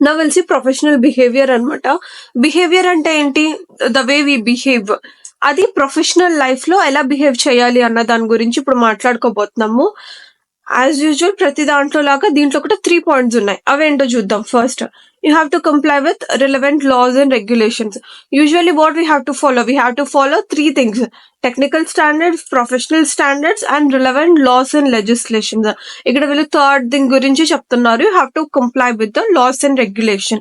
నా తెలిసి professional behaviour అన్నమాట. బిహేవియర్ అంటే ఏంటి? The way we behave. అది ప్రొఫెషనల్ లైఫ్‌లో ఎలా బిహేవ్ చేయాలి అన్న దాని గురించి ఇప్పుడు మాట్లాడుకోబోతున్నాము. యాజ్ యూజువల్ ప్రతి దాంట్లో లాగా దీంట్లో కూడా 3 పాయింట్స్ ఉన్నాయి. అవేంటో చూద్దాం. First, you have to comply with relevant laws and regulations. Usually what we have to follow? We have to follow 3 things: technical standards, professional standards and relevant laws and legislations. ఇక్కడ వీళ్ళు third thing గురించి చెప్తున్నారు. You have to comply with the laws and regulation.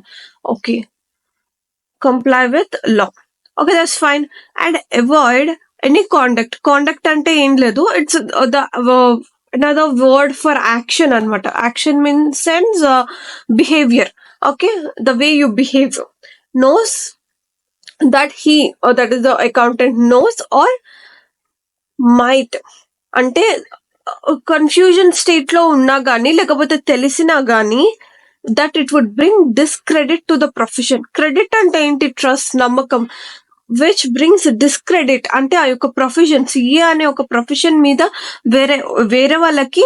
Okay. Comply with law. Okay, that's fine. And avoid any conduct. Conduct అంటే ఏం లేదు. It's the another word for action అన్నమాట. Action means sense behavior. Okay, the way you behave. Knows that he or that is the accountant knows or might. అంటే confusion state లో ఉన్నా గానీ లేకపోతే తెలిసినా గానీ that it would bring discredit to the profession. Credit అంటే ఏంటి? Trust, నమ్మకం. విచ్ బ్రింగ్స్ డిస్క్రెడిట్ అంటే ఆ యొక్క ప్రొఫెషన్, సిఏ అనే ఒక ప్రొఫెషన్ మీద వేరే వాళ్ళకి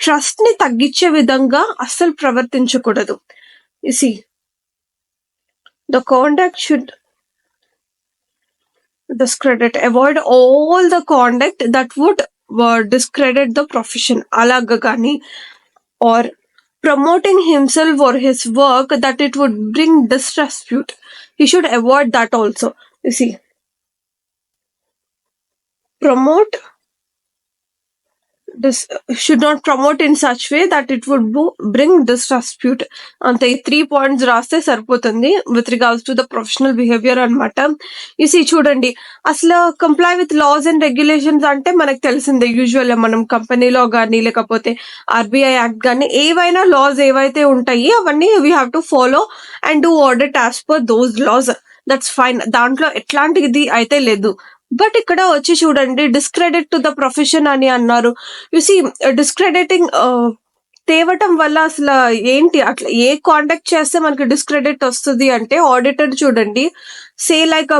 ట్రస్ట్ ని తగ్గించే విధంగా అస్సలు ప్రవర్తించకూడదు. You see, the conduct should discredit. Avoid all the conduct that would discredit the profession. అలాగా కానీ or promoting himself or his work that it would bring disrepute. He should avoid that also. You see, promote should not promote in such way that it would bring disrepute. అంతే, ఈ 3 points రాస్తే సరిపోతుంది with regards to the professional behaviour అనమాట. ఈ చూడండి, అసలు comply with laws and regulations అంటే మనకు తెలిసిందే. యూజువల్ మనం కంపెనీలో కానీ లేకపోతే ఆర్బీఐ యాక్ట్ కానీ ఏవైనా లాస్ ఏవైతే ఉంటాయి అవన్నీ we have to follow and do audit as per those laws. That's fine, దాంట్లో ఎట్లాంటిది అయితే లేదు. బట్ ఇక్కడ వచ్చి చూడండి, డిస్క్రెడిట్ టు ద ప్రొఫెషన్ అని అన్నారు. యు సీ, డిస్క్రెడిటింగ్ తేవటం వల్ల అసలు ఏంటి? అట్లా ఏ కాంటాక్ట్ చేస్తే మనకి డిస్క్రెడిట్ వస్తుంది అంటే, ఆడిటర్ చూడండి, say like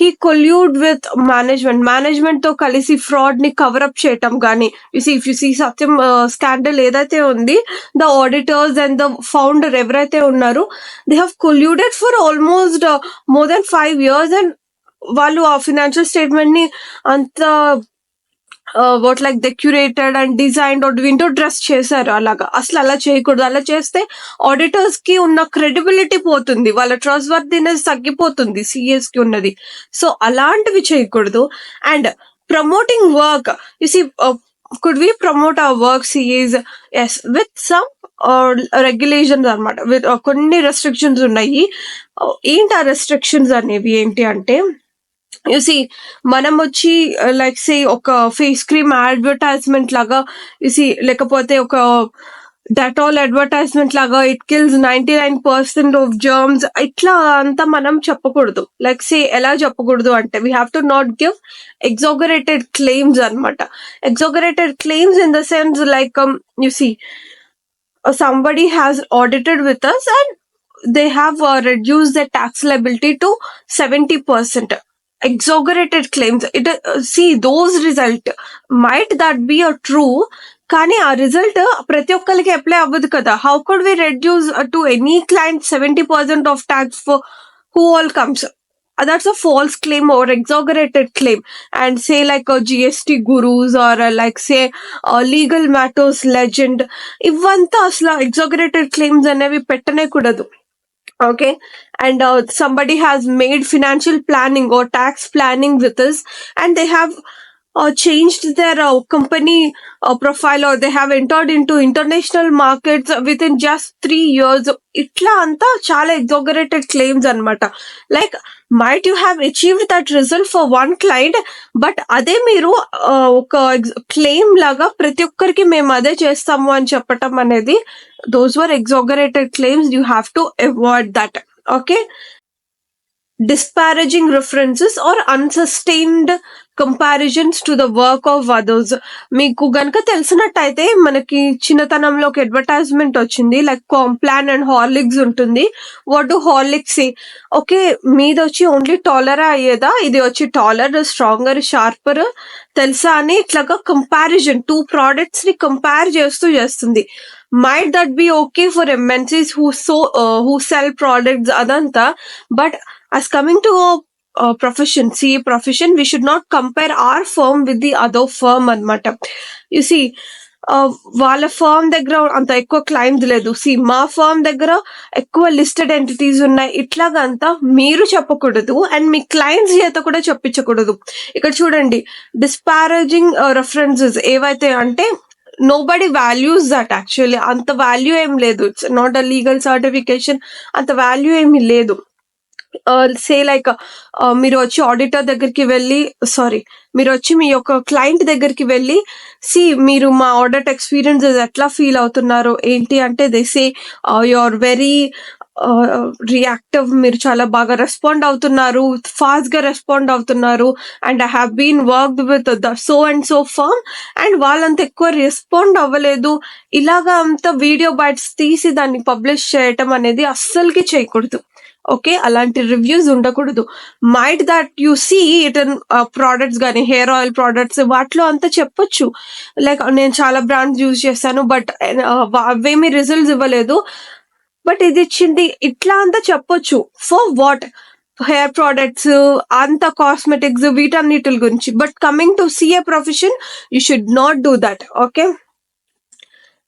he colluded with management తో కలిసి ఫ్రాడ్ ని కవరప్ చేయటం కానీ. If you see Satyam scandal ఏదైతే ఉంది, the auditors and the founder ఎవరైతే ఉన్నారో they have colluded for almost more than 5 years and వాళ్ళు ఆ ఫినాన్షియల్ స్టేట్మెంట్ ని అంత what like they curated and designed window dress చేశారు. అలాగా అసలు అలా చేయకూడదు. అలా చేస్తే ఆడిటర్స్ కి ఉన్న క్రెడిబిలిటీ పోతుంది, వాళ్ళ ట్రస్ట్ వర్దినెస్ తగ్గిపోతుంది సిఎస్ కి ఉన్నది. సో అలాంటివి చేయకూడదు. And promoting work, you see, could we promote our work CAs? Yes, with some regulations అనమాట. విత్ కొన్ని రెస్ట్రిక్షన్స్ ఉన్నాయి. ఏంటి ఆ రెస్ట్రిక్షన్స్ అనేవి ఏంటి అంటే, యు సీ, మనం వచ్చి లైక్ సే ఒక ఫేస్ క్రీమ్ అడ్వర్టైజ్మెంట్ లాగా, యు సీ, లేకపోతే ఒక డెటాల్ అడ్వర్టైజ్మెంట్ లాగా ఇట్ కిల్స్ 99% ఆఫ్ జర్మ్స్, ఇట్లా అంతా మనం చెప్పకూడదు. లైక్ సే ఎలా చెప్పకూడదు అంటే, we have to not give exaggerated claims అనమాట. Exaggerated claims in the sense like, you see, somebody has audited with us and they have reduced their tax liability to 70%. Exaggerated claims. See, those result might that be a true, కానీ ఆ result ప్రతి ఒక్కరికి apply అవ్వదు కదా. How could we reduce to any client 70% of tax for who all comes? That's a false claim or exaggerated claim. And say like a GST gurus or like say legal matters legend, ఇవంతా అసలు exaggerated claims అనేవి పెట్టనే కూడదు. Okay, and somebody has made financial planning or tax planning with us and they have changed their company profile or they have entered into international markets within just 3 years. ఇట్లా అంతా చాలా exaggerated claims అన్నమాట. Like, might you have achieved that result for one client, but అదే మీరు ఒక claim లాగా ప్రతి ఒక్కరికి మేము అదే చేస్తాము అని చెప్పటం అనేది, those were exaggerated claims. You have to avoid that. Okay, disparaging references or unsustained comparisons to the work of others. మీకు గనుక తెలిసినట్టయితే మనకి చిన్నతనంలో ఒక అడ్వర్టైజ్మెంట్ వచ్చింది, లైక్ కాంప్లాన్ అండ్ హార్లిక్స్ ఉంటుంది. What do Horlicks say? Okay, మీది వచ్చి ఓన్లీ టాలరా అయ్యేదా, ఇది వచ్చి టాలర్, స్ట్రాంగర్, షార్పర్ తెలుసా అని ఇట్లాగా కంపారిజన్, 2 products ని కంపేర్ చేస్తుంది. Might that be okay for MNCs who cell products అదంతా, but as coming to profession, CA profession, we should not compare our firm with the other firm అన్నమాట. You see, వాళ్ళ firm దగ్గర అంత ఎక్కువ clients లేదు, మా firm దగ్గర ఎక్కువ లిస్టెడ్ ఎంటిటీస్ ఉన్నాయి, ఇట్లాగా అంతా మీరు చెప్పకూడదు అండ్ మీ క్లయింట్స్ చేత కూడా చెప్పించకూడదు. ఇక్కడ చూడండి, డిస్పారేజింగ్ రెఫరెన్సెస్ ఏవైతే అంటే నోబడి వాల్యూస్ దట్, యాక్చువల్లీ అంత వాల్యూ ఏం లేదు, it's not a legal certification, అంత వాల్యూ ఏమీ లేదు. సే లైక్ మీరు వచ్చి ఆడిటర్ దగ్గరికి వెళ్ళి, మీరు వచ్చి మీ యొక్క క్లయింట్ దగ్గరికి వెళ్ళి, మీరు మా ఆడిట్ ఎక్స్పీరియన్స్ ఎట్లా ఫీల్ అవుతున్నారు ఏంటి అంటే, they say you are very reactive, మీరు చాలా బాగా రెస్పాండ్ అవుతున్నారు, ఫాస్ట్ గా రెస్పాండ్ అవుతున్నారు, and I have been worked with the so and so firm and వాళ్ళంత ఎక్కువ రెస్పాండ్ అవ్వలేదు, ఇలాగా అంత వీడియో బైట్స్ తీసి దాన్ని పబ్లిష్ చేయటం అనేది అస్సలకి చేయకూడదు. ఓకే, అలాంటి రివ్యూస్ ఉండకూడదు. Might that you see it in products కానీ, హెయిర్ ఆయిల్ ప్రోడక్ట్స్ వాటిలో అంతా చెప్పొచ్చు, లైక్ నేను చాలా బ్రాండ్స్ యూజ్ చేశాను బట్ అవేమీ రిజల్ట్స్ ఇవ్వలేదు, బట్ ఇది ఇచ్చింది, ఇట్లా అంతా చెప్పొచ్చు. For what? హెయిర్ ప్రోడక్ట్స్, అంత కాస్మెటిక్స్, వీటన్నిటి గురించి. But coming to CA profession, you should not do that. Okay,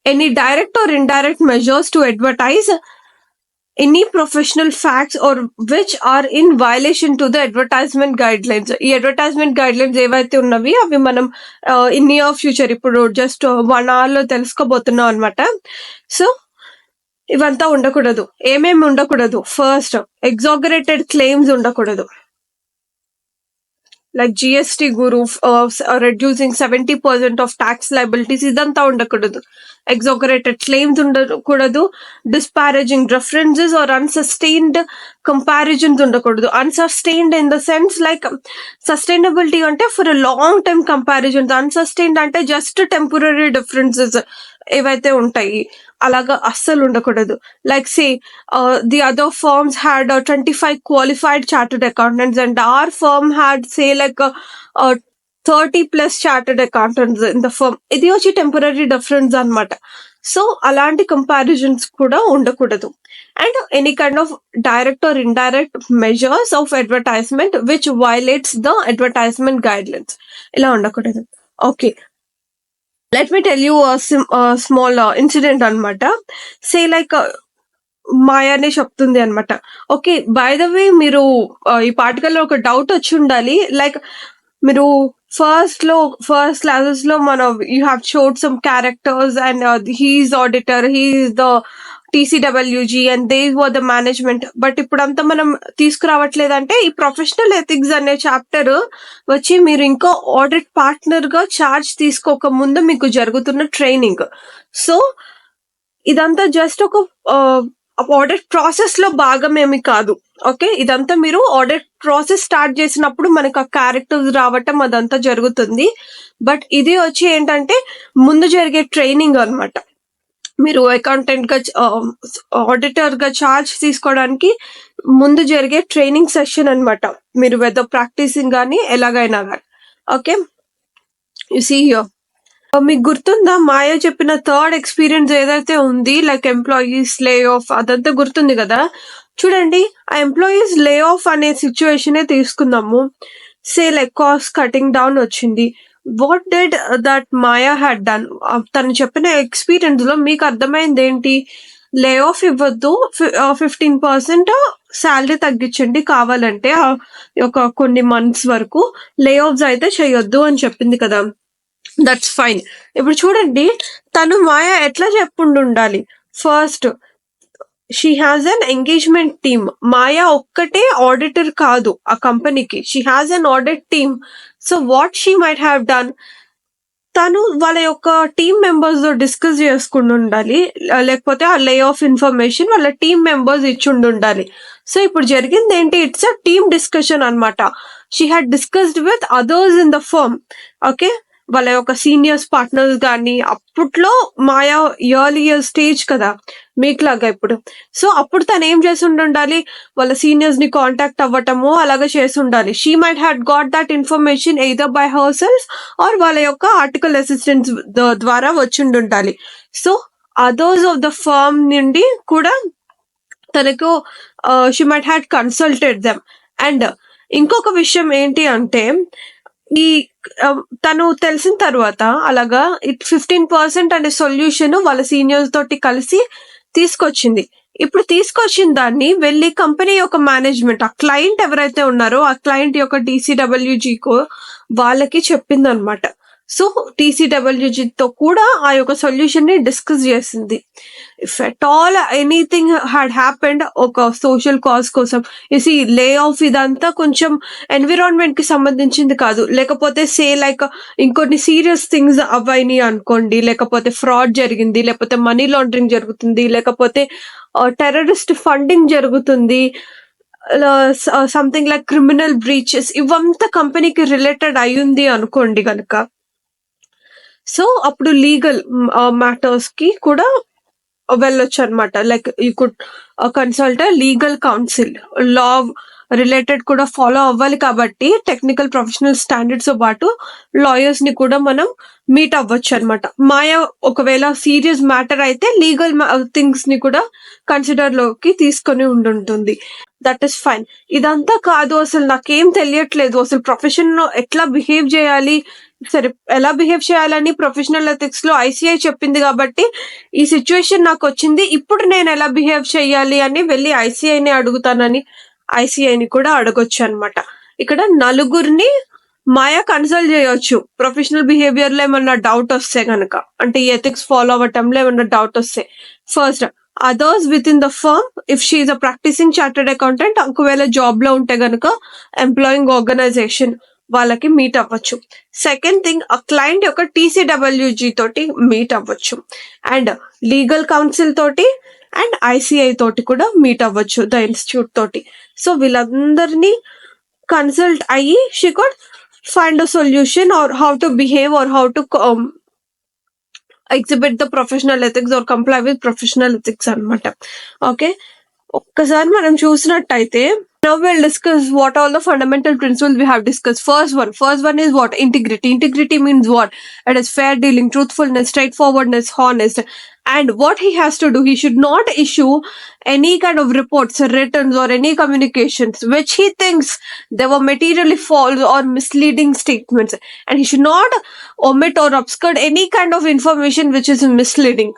any direct or indirect measures to advertise any professional facts or which are in violation to the advertisement guidelines. ఈ advertisement guidelines ఏవైతే ఉన్నవి అవి మనం in near future ఇప్పుడు just 1 hour లో తెలుసుకోబోతున్నాం అనమాట. So ఇవంతా ఉండకూడదు. ఏమేమి ఉండకూడదు? ఫస్ట్, ఎగ్జాగరేటెడ్ క్లెయిమ్స్ ఉండకూడదు, like GST Guru reducing 70% of tax liabilities, ఇదంతా ఉండకూడదు. ఎగ్జాగరేటెడ్ క్లెయిమ్స్ ఉండకూడదు. Disparaging references or unsustained comparisons ఉండకూడదు. Unsustained in the sense like sustainability అంటే for long time comparisons, unsustained అంటే జస్ట్ టెంపరరీ డిఫరెన్సెస్ ఏవైతే ఉంటాయి అలాగా అస్సలు ఉండకూడదు. Like say the other firms had 25 qualified chartered accountants and our firm had say like 30+ chartered accountants in the firm. ఇది వచ్చి temporary difference అన్నమాట. సో అలాంటి కంపారిజన్స్ కూడా ఉండకూడదు. And any kind of direct or indirect measures of advertisement which violates the advertisement guidelines, ఇలా ఉండకూడదు. Okay, let me tell you small incident అనమాట. Say like మాయానే చెప్తుంది అనమాట. ఓకే, బై ద వే మీరు ఈ పార్టికల్లో ఒక డౌట్ వచ్చి ఉండాలి, లైక్ మీరు ఫస్ట్ క్లాసెస్ లో మనం you have showed some characters and he is auditor, he is the TCWG and they were the management. బట్ ఇప్పుడంతా మనం తీసుకురావట్లేదంటే ఈ ప్రొఫెషనల్ ఎథిక్స్ అనే చాప్టర్ వచ్చి మీరు ఇంకా ఆడిట్ పార్ట్నర్ గా చార్జ్ తీసుకోక ముందు మీకు జరుగుతున్న ట్రైనింగ్. సో ఇదంతా జస్ట్ ఒక ఆడిట్ ప్రాసెస్ లో భాగమేమి కాదు. ఓకే, ఇదంతా మీరు ఆడిట్ ప్రాసెస్ స్టార్ట్ చేసినప్పుడు మనకు ఆ క్యారెక్టర్స్ రావటం అదంతా జరుగుతుంది. బట్ ఇది వచ్చి ఏంటంటే ముందు జరిగే ట్రైనింగ్ అన్నమాట. మీరు అకౌంటెంట్ గా ఆడిటర్ గా చార్జ్ తీసుకోవడానికి ముందు జరిగే ట్రైనింగ్ సెషన్ అన్నమాట. మీరు వెదర్ ప్రాక్టీసింగ్ కానీ ఎలాగైనా కానీ. ఓకే, యు సీ హియర్, మీకు గుర్తుందా మాయ చెప్పిన థర్డ్ ఎక్స్పీరియన్స్ ఏదైతే ఉంది, లైక్ ఎంప్లాయీస్ లే ఆఫ్, అదంతా గుర్తుంది కదా. చూడండి, ఆ ఎంప్లాయీస్ లే ఆఫ్ అనే సిచ్యువేషన్ తీసుకుందాము. Say like cost cutting down వచ్చింది. What did that Maya had done? తను చెప్పిన ఎక్స్పీరియన్స్ లో మీకు అర్థమైంది ఏంటి? లే ఆఫ్ ఇవ్వద్దు, 15% శాలరీ తగ్గించండి కావాలంటే ఒక కొన్ని మంత్స్ వరకు, లే ఆఫ్స్ అయితే చేయొద్దు అని చెప్పింది కదా. That's fine. ఇప్పుడు చూడండి, తను మాయా ఎట్లా చెప్పుండాలి? First, she has an engagement team. Maya ఒక్కటే ఆడిటర్ కాదు ఆ కంపెనీకి, she has an audit team. So what she might have done, తను వాళ్ళ యొక్క టీమ్ మెంబర్స్ తో డిస్కస్ చేసుకుని ఉండాలి, లేకపోతే ఆ లే ఆఫ్ ఇన్ఫర్మేషన్ వాళ్ళ టీమ్ మెంబర్స్ ఇచ్చి ఉండాలి. సో ఇప్పుడు జరిగింది ఏంటి? ఇట్స్ అ టీమ్ డిస్కషన్ అన్నమాట. She had discussed with others in the firm. Okay, వాళ్ళ యొక్క సీనియర్స్ పార్ట్నర్స్ కానీ, అప్పట్లో మాయా ఎర్లియర్ స్టేజ్ కదా మీకులాగా ఇప్పుడు. సో అప్పుడు తను ఏం చేసి ఉండాలి, వాళ్ళ సీనియర్స్ ని కాంటాక్ట్ అవ్వటము అలాగా చేసి ఉండాలి. She might had got that information either by herself or వాళ్ళ యొక్క ఆర్టికల్ అసిస్టెంట్స్ ద్వారా వచ్చి ఉండాలి. So others of the firm నుండి కూడా తనకు she might had consulted them. And ఇంకొక విషయం ఏంటి అంటే, ఈ తను తెలిసిన తర్వాత అలాగా 15% అనే సొల్యూషన్ వాళ్ళ సీనియర్స్ తోటి కలిసి తీసుకొచ్చింది. ఇప్పుడు తీసుకొచ్చిన దాన్ని వెళ్ళి కంపెనీ యొక్క మేనేజ్మెంట్, ఆ క్లయింట్ ఎవరైతే ఉన్నారో ఆ క్లయింట్ యొక్క TCWG వాళ్ళకి చెప్పింది అనమాట. సో TCWG తో కూడా ఆ యొక్క సొల్యూషన్ ని డిస్కస్ చేసింది. If at all anything had happened ఒక సోషల్ కాజ్ కోసం, ఈ లే ఆఫ్ ఇదంతా కొంచెం ఎన్విరాన్మెంట్ కి సంబంధించింది కాదు, లేకపోతే సే లైక్ ఇంకొన్ని సీరియస్ థింగ్స్ అవైనాయి అనుకోండి, లేకపోతే ఫ్రాడ్ జరిగింది, లేకపోతే మనీ లాండరింగ్ జరుగుతుంది, లేకపోతే టెర్రరిస్ట్ ఫండింగ్ జరుగుతుంది, సంథింగ్ లైక్ క్రిమినల్ బ్రీచెస్, ఇవంతా కంపెనీకి రిలేటెడ్ అయ్యింది అనుకోండి కనుక, సో అప్పుడు లీగల్ మ్యాటర్స్ కి కూడా వెళ్ళొచ్చు అనమాట. Like you could consult legal council, law related కూడా ఫాలో అవ్వాలి కాబట్టి టెక్నికల్ ప్రొఫెషనల్ స్టాండర్డ్స్ తో పాటు లాయర్స్ ని కూడా మనం మీట్ అవ్వచ్చు అనమాట. మాయా ఒకవేళ సీరియస్ మ్యాటర్ అయితే లీగల్ థింగ్స్ ని కూడా కన్సిడర్ లోకి తీసుకొని ఉండుంటుంది. That is fine. ఇదంతా కాదు, అసలు నాకేం తెలియట్లేదు, అసలు ప్రొఫెషన్ లో ఎట్లా బిహేవ్ చేయాలి, సరే ఎలా బిహేవ్ చేయాలని ప్రొఫెషనల్ ఎథిక్స్ లో ICI చెప్పింది కాబట్టి ఈ సిచ్యువేషన్ నాకు వచ్చింది, ఇప్పుడు నేను ఎలా బిహేవ్ చేయాలి అని వెళ్ళి ICIని అడుగుతానని ICIని కూడా అడగొచ్చు అనమాట. ఇక్కడ నలుగురిని మాయా కన్సల్ట్ చేయొచ్చు ప్రొఫెషనల్ బిహేవియర్ లో ఏమన్నా డౌట్ వస్తే కనుక, అంటే ఈ ఎథిక్స్ ఫాలో అవ్వటంలో ఏమన్నా డౌట్ వస్తే. First others with in the firm, if she is a practicing chartered accountant, ఒకవేళ జాబ్ లో ఉంటే గనుక ఎంప్లాయింగ్ ఆర్గనైజేషన్ వాళ్ళకి మీట్ అవ్వచ్చు. సెకండ్ థింగ్, ఆ క్లయింట్ యొక్క TCWG తోటి మీట్ అవ్వచ్చు, అండ్ లీగల్ కౌన్సిల్ తోటి అండ్ ICI తోటి కూడా మీట్ అవ్వచ్చు, ద ఇన్స్టిట్యూట్ తోటి. సో వీళ్ళందరినీ కన్సల్ట్ అయ్యి she could find a solution or how to behave or how to exhibit the professional ethics or comply with professional ethics అనమాట. Okay, ఒక్కసారి మనం చూసినట్టయితే now we'll discuss what all the fundamental principles we have discussed. First one is what? Integrity means what? It is fair dealing, truthfulness, straightforwardness, honest. And what he has to do, he should not issue any kind of reports, written or any communications which he thinks they were materially false or misleading statements, and he should not omit or obscure any kind of information which is misleading,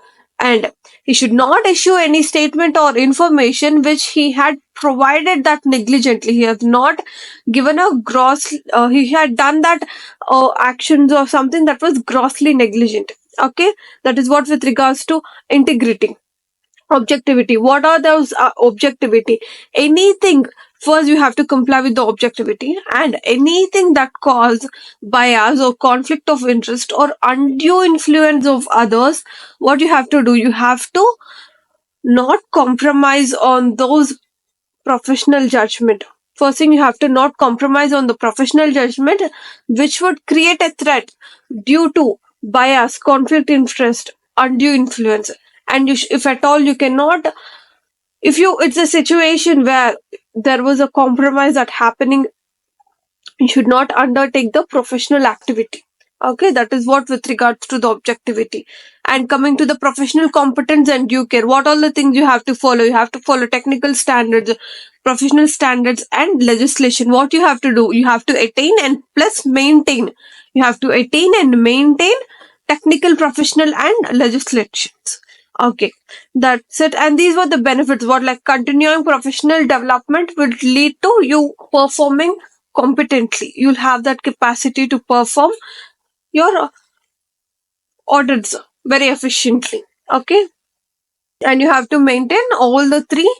and he should not issue any statement or information which he had provided that negligently. He has not given a he had done that actions or something that was grossly negligent. Okay, that is what with regards to integrity. Objectivity, what are those objectivity? Anything, first you have to comply with the objectivity, and anything that cause bias or conflict of interest or undue influence of others, what you have to do, you have to not compromise on those professional judgment. First thing, you have to not compromise on the professional judgment which would create a threat due to bias, conflict interest, undue influence. And if at all you cannot, it's a situation where there was a compromise that happening, you should not undertake the professional activity. Okay, that is what with regards to the objectivity. And coming to the professional competence and due care, what all the things you have to follow? You have to follow technical standards, professional standards, and legislation. What you have to do, you have to attain and plus maintain. You have to attain and maintain technical, professional, and legislations. Okay, that's it. And these were the benefits. What, like continuing professional development will lead to you performing competently. You'll have that capacity to perform your audits very efficiently. Okay, and you have to maintain all the three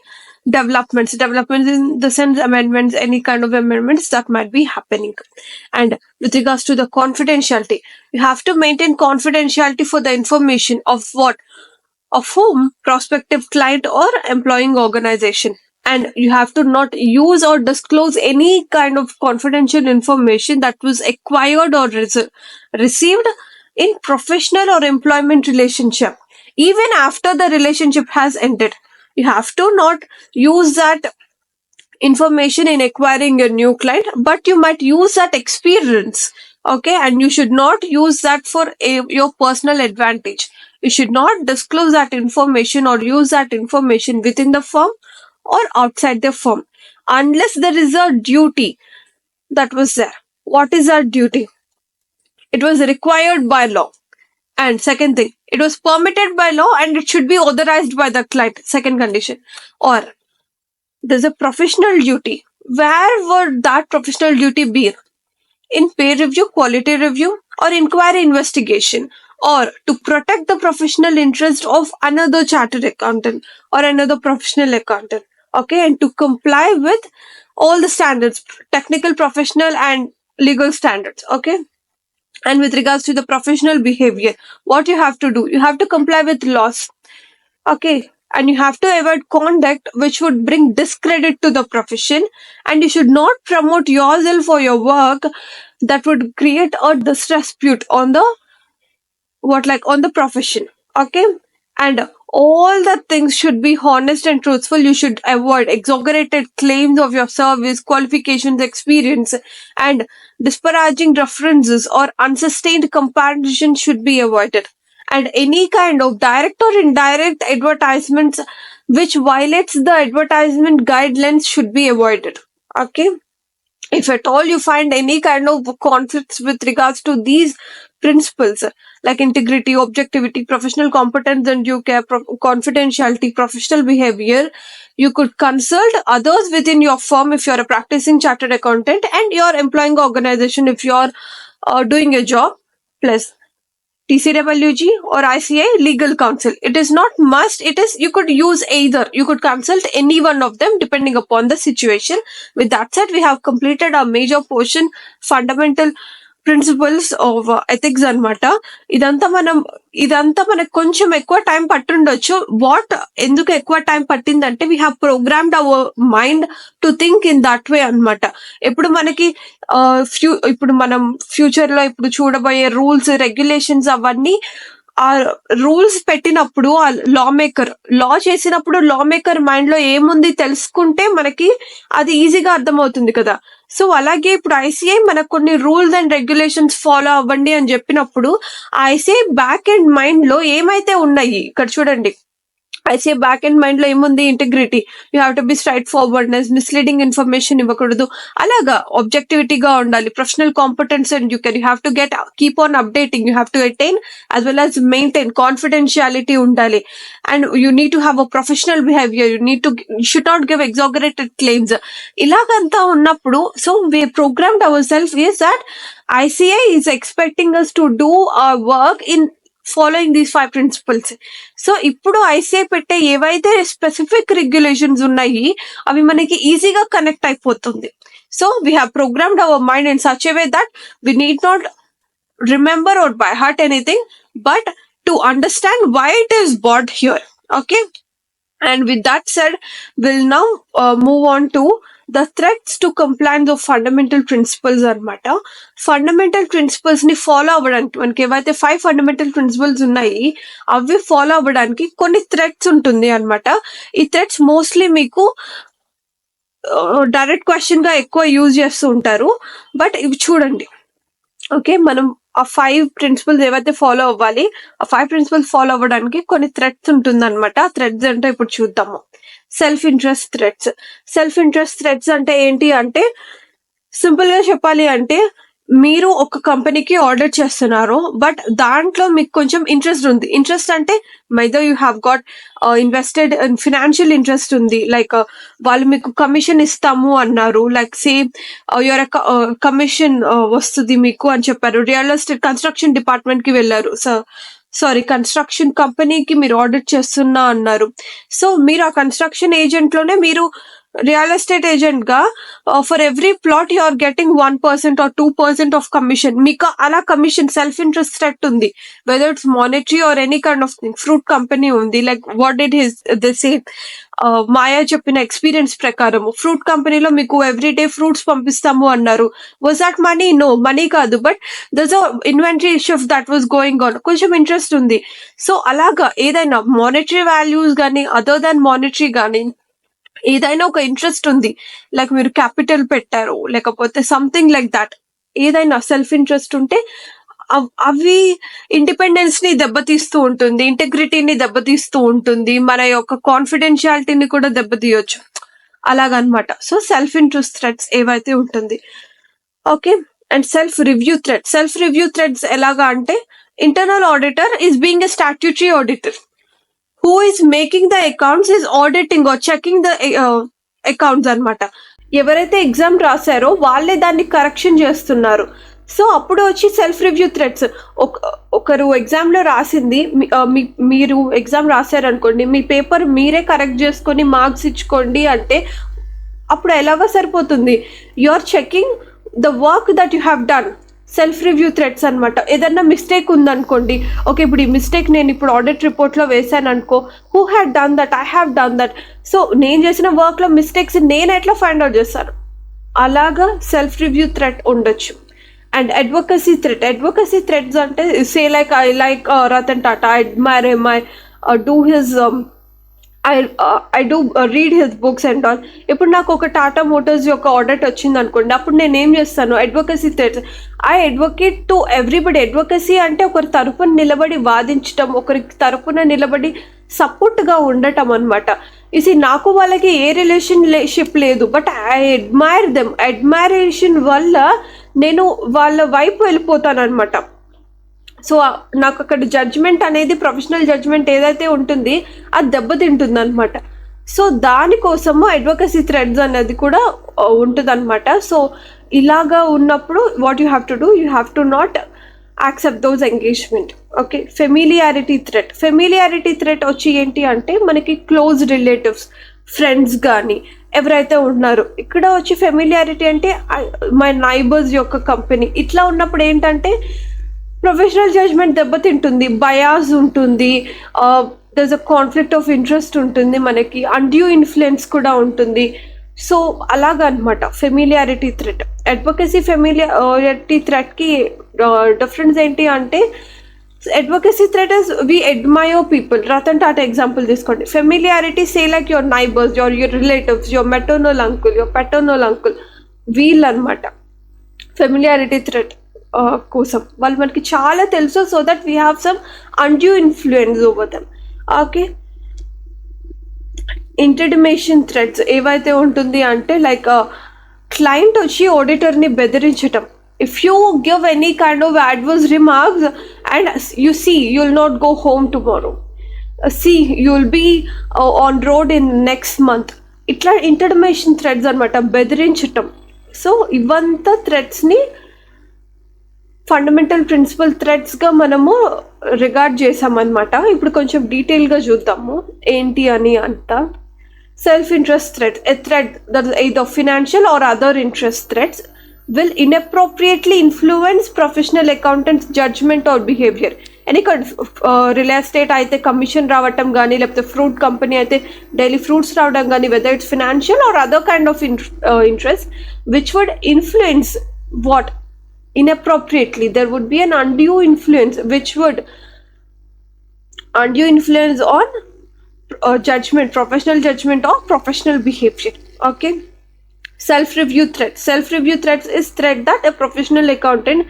developments in the sense amendments, any kind of amendments that might be happening. And with regards to the confidentiality, you have to maintain confidentiality for the information of what, of whom, prospective client or employing organization. and you have to not use or disclose any kind of confidential information that was acquired or received in professional or employment relationship even after the relationship has ended. You have to not use that information in acquiring a new client, but you might use that experience. Okay, and you should not use that for your personal advantage. You should not disclose that information or use that information within the firm or outside the firm unless there is a duty that was there. What is that duty? It was required by law. And second thing, it was permitted by law and it should be authorized by the client. Second condition. Or there's a professional duty. Where would that professional duty be? In peer review, quality review, or inquiry investigation, or to protect the professional interest of another chartered accountant or another professional accountant. Okay, and to comply with all the standards, technical, professional, and legal standards. Okay. And with regards to the professional behavior, what you have to do, you have to comply with laws. Okay. And you have to avoid conduct which would bring discredit to the profession, and you should not promote yourself or your work that would create a disrepute on the on the profession. Okay. And all the things should be honest and truthful. You should avoid exaggerated claims of your service, qualifications, experience, and disparaging references or unsustained comparison should be avoided. And any kind of direct or indirect advertisements which violates the advertisement guidelines should be avoided. Okay. If at all you find any kind of conflicts with regards to these principles like integrity, objectivity, professional competence and due care, confidentiality, professional behavior, you could consult others within your firm if you're a practicing chartered accountant and your employing organization if you're doing a job, plus TCWG or ICA legal counsel. It is not must. It is, you could use either. You could consult any one of them depending upon the situation. With that said, we have completed a major portion, fundamental principles of ethics అనమాట. ఇదంతా మనకు కొంచెం ఎక్కువ time పట్టుండొచ్చు. ఎందుకు ఎక్కువ time పట్టిందంటే we have programmed our mind to think in that way అనమాట. ఎప్పుడు మనకి ఇప్పుడు మనం ఫ్యూచర్ లో ఇప్పుడు చూడబోయే రూల్స్, రెగ్యులేషన్స్ అవన్నీ ఆ రూల్స్ పెట్టినప్పుడు ఆ లా చేసినప్పుడు లా మేకర్ మైండ్ లో ఏముంది తెలుసుకుంటే మనకి అది ఈజీగా అర్థమవుతుంది కదా. సో అలాగే ఇప్పుడు ఐసీఐ మనకు కొన్ని రూల్స్ అండ్ రెగ్యులేషన్స్ ఫాలో అవ్వండి అని చెప్పినప్పుడు ఆ ఐసీఐ బ్యాక్ అండ్ మైండ్ లో ఏమైతే ఉన్నాయి ఇక్కడ చూడండి. ఐసీఐ బ్యాక్ అండ్ మైండ్ లో ఏముంది? Integrity, you have to be straightforwardness, misleading information ఇవ్వకూడదు, అలాగా ఆబ్జెక్టివిటీగా ఉండాలి, professional competence and you have to keep on updating, you have to attain as well as maintain, confidentiality ఉండాలి, and you need to have a professional behaviour, you should not give exaggerated claims. ఇలాగంతా ఉన్నప్పుడు so we programmed our self is that ICA is expecting us to do our work in following these 5 principles. So ఇప్పుడు ICI పెట్టే ఏవైతే specific regulations ఉన్నాయి అవి మనకి ఈజీగా connect అయిపోతుంది. So we have programmed our mind in such a way that we need not remember or by heart anything but to understand why it is brought here. Okay. And with that said, we'll now move on to the threats to compliance of fundamental principles అనమాట. Fundamental principles ని follow అవ్వడానికి మనకి ఏవైతే 5 fundamental principles ఉన్నాయి అవి follow అవ్వడానికి కొన్ని threats ఉంటుంది అనమాట. ఈ థ్రెట్స్ మోస్ట్లీ మీకు డైరెక్ట్ క్వశ్చన్ గా ఎక్కువ యూజ్ చేస్తూ ఉంటారు. బట్ ఇవి చూడండి. ఓకే, మనం ఆ 5 ప్రిన్సిపల్స్ ఏవైతే ఫాలో అవ్వాలి ఆ 5 ప్రిన్సిపల్స్ ఫాలో అవ్వడానికి కొన్ని థ్రెట్స్ ఉంటుంది అనమాట. ఆ థ్రెట్స్ అంటే ఇప్పుడు చూద్దాము. Self interest threats. Self interest threats అంటే ఏంటి అంటే సింపుల్ గా చెప్పాలి అంటే మీరు ఒక కంపెనీకి ఆర్డర్ చేస్తున్నారు బట్ దాంట్లో మీకు కొంచెం ఇంట్రెస్ట్ ఉంది. ఇంట్రెస్ట్ అంటే either you have got invested financial interest ఉంది, లైక్ వాళ్ళు మీకు కమిషన్ ఇస్తాము అన్నారు, లైక్ సేమ్ యువర్ కమిషన్ వస్తుంది మీకు అని చెప్పారు. రియల్ ఎస్టేట్ కన్స్ట్రక్షన్ డిపార్ట్మెంట్ కి వెళ్ళారు, కన్స్ట్రక్షన్ కంపెనీకి మీరు ఆర్డర్ చేస్తున్నా అన్నారు. సో మీరు ఆ కన్స్ట్రక్షన్ ఏజెంట్ లోనే మీరు రియల్ ఎస్టేట్ ఏజెంట్ గా for every plot you are getting 1% or 2% of commission. మీకు అలా కమిషన్ సెల్ఫ్ ఇంట్రెస్ట్ ఉంది, whether it's monetary or any kind of thing. Fruit company ఉంది, like what did the same Maya చెప్పిన experience ప్రకారం fruit కంపెనీలో మీకు every day fruits పంపిస్తాము అన్నారు. Was that money? No, money కాదు, but there's inventory shift that was going on. కొంచెం interest ఉంది. సో అలాగా ఏదైనా మానిటరీ వాల్యూస్ కానీ అదర్ దాన్ మానిటరీ కానీ ఏదైనా ఒక ఇంట్రెస్ట్ ఉంది, లైక్ మీరు క్యాపిటల్ పెట్టారు లేకపోతే సంథింగ్ లైక్ దాట్, ఏదైనా సెల్ఫ్ ఇంట్రెస్ట్ ఉంటే అవి ఇండిపెండెన్స్ ని దెబ్బతీస్తూ ఉంటుంది, ఇంటెగ్రిటీని దెబ్బతీస్తూ ఉంటుంది, మన యొక్క కాన్ఫిడెన్షియాలిటీని కూడా దెబ్బతీయొచ్చు అలాగనమాట. సో సెల్ఫ్ ఇంట్రెస్ట్ థ్రెట్స్ ఏవైతే ఉంటుంది. Okay, and self review threats ఎలాగా అంటే, internal auditor is being a statutory auditor who is making the accounts is auditing or checking the accounts అన్నమాట. ఎవరైతే ఎగ్జామ్ రాశారో వాళ్ళే దాన్ని కరెక్షన్ చేస్తున్నారు. సో అప్పుడు వచ్చి సెల్ఫ్ రివ్యూ థ్రెట్స్. ఒకరు ఎగ్జామ్ లో రాసింది మీరు ఎగ్జామ్ రాశారనుకోండి, మీ పేపర్ మీరే కరెక్ట్ చేసుకొని మార్క్స్ ఇచ్చుకోండి అంటే అప్పుడు ఎలాగో సరిపోతుంది. You are checking the work that you have done. Self review threats అనమాట. ఏదన్నా మిస్టేక్ ఉందనుకోండి, ఓకే ఇప్పుడు ఈ మిస్టేక్ నేను ఇప్పుడు ఆడిట్ రిపోర్ట్లో వేసాను అనుకో, who had done that? I have done that. So నేను చేసిన వర్క్లో మిస్టేక్స్ నేను ఎట్లా ఫైండ్ అవుట్ చేస్తాను? అలాగా సెల్ఫ్ రివ్యూ థ్రెట్ ఉండొచ్చు. అండ్ అడ్వొకసీ థ్రెట్స్ అంటే say like I like Ratan Tata, I admire him, I do his I do read his books and all. ఇప్పుడు నాకు ఒక టాటా మోటార్స్ యొక్క ఆడిట్ వచ్చింది అనుకోండి, అప్పుడు నేను ఏం చేస్తాను? Advocacy threats. I advocate to everybody. Advocacy అంటే ఒకరి తరపున నిలబడి వాదించటం, ఒకరి తరపున నిలబడి సపోర్ట్గా ఉండటం అనమాట. ఇది నాకు వాళ్ళకి ఏ రిలేషన్షిప్ లేదు, బట్ ఐ అడ్మైర్ దెమ్. అడ్మైరేషన్ వల్ల నేను వాళ్ళ వైపు వెళ్ళిపోతాను అనమాట. సో నాకు అక్కడ జడ్జ్మెంట్ అనేది, ప్రొఫెషనల్ జడ్జ్మెంట్ ఏదైతే ఉంటుంది అది దెబ్బతింటుంది అనమాట. సో దానికోసము అడ్వొకసీ థ్రెడ్స్ అనేది కూడా ఉంటుంది అనమాట. సో ఇలాగా ఉన్నప్పుడు what you have to do, you have to not accept those engagement. Okay, familiarity threat వచ్చి ఏంటి అంటే, మనకి క్లోజ్ రిలేటివ్స్, ఫ్రెండ్స్ కానీ ఎవరైతే ఉన్నారో, ఇక్కడ వచ్చి ఫెమిలియారిటీ అంటే మై నైబర్స్ యొక్క కంపెనీ. ఇట్లా ఉన్నప్పుడు ఏంటంటే ప్రొఫెషనల్ జడ్జ్మెంట్ దెబ్బతింటుంది, బయాస్ ఉంటుంది, there's a conflict of interest ఉంటుంది, మనకి అన్డ్యూ ఇన్ఫ్లుయెన్స్ కూడా ఉంటుంది. సో అలాగనమాట ఫెమిలియారిటీ థ్రెట్. ఫెమిలియారిటీ థ్రెట్కి డిఫరెన్స్ ఏంటి అంటే, advocacy threat is we admire people. Ratan Tata example తీసుకోండి. Familiarity say like your neighbours, your relatives, your maternal uncle, your paternal uncle, వీళ్ళు అనమాట ఫెమిలియారిటీ థ్రెట్ కోసం. వాళ్ళు మనకి చాలా తెలుసు, so that we have some undue influence over them. Okay, intimidation threats ఏవైతే ఉంటుంది అంటే, లైక్ క్లయింట్ వచ్చి ఆడిటర్ని బెదిరించటం. If you give any kind of adverse remarks and you see you will not go home tomorrow, see you will be on road in next month, ఇట్లా intimidation threats అనమాట, బెదిరించటం. So ఇవంతా థ్రెట్స్ని fundamental principal థ్రెట్స్గా మనము regard చేసామన్నమాట. ఇప్పుడు కొంచెం డీటెయిల్గా చూద్దాము ఏంటి అని అంతా. Self interest threat, a threat that is either financial or other interest threats will inappropriately influence professional accountants judgment or behavior. any real estate అయితే కమిషన్ రావటం కానీ, లేకపోతే ఫ్రూట్ కంపెనీ అయితే డైలీ ఫ్రూట్స్ రావడం కానీ, whether it's financial or other kind of interest which would influence what inappropriately, there would be an undue influence which would on judgment, professional judgment or professional behavior. Okay, self review threats is threat that a professional accountant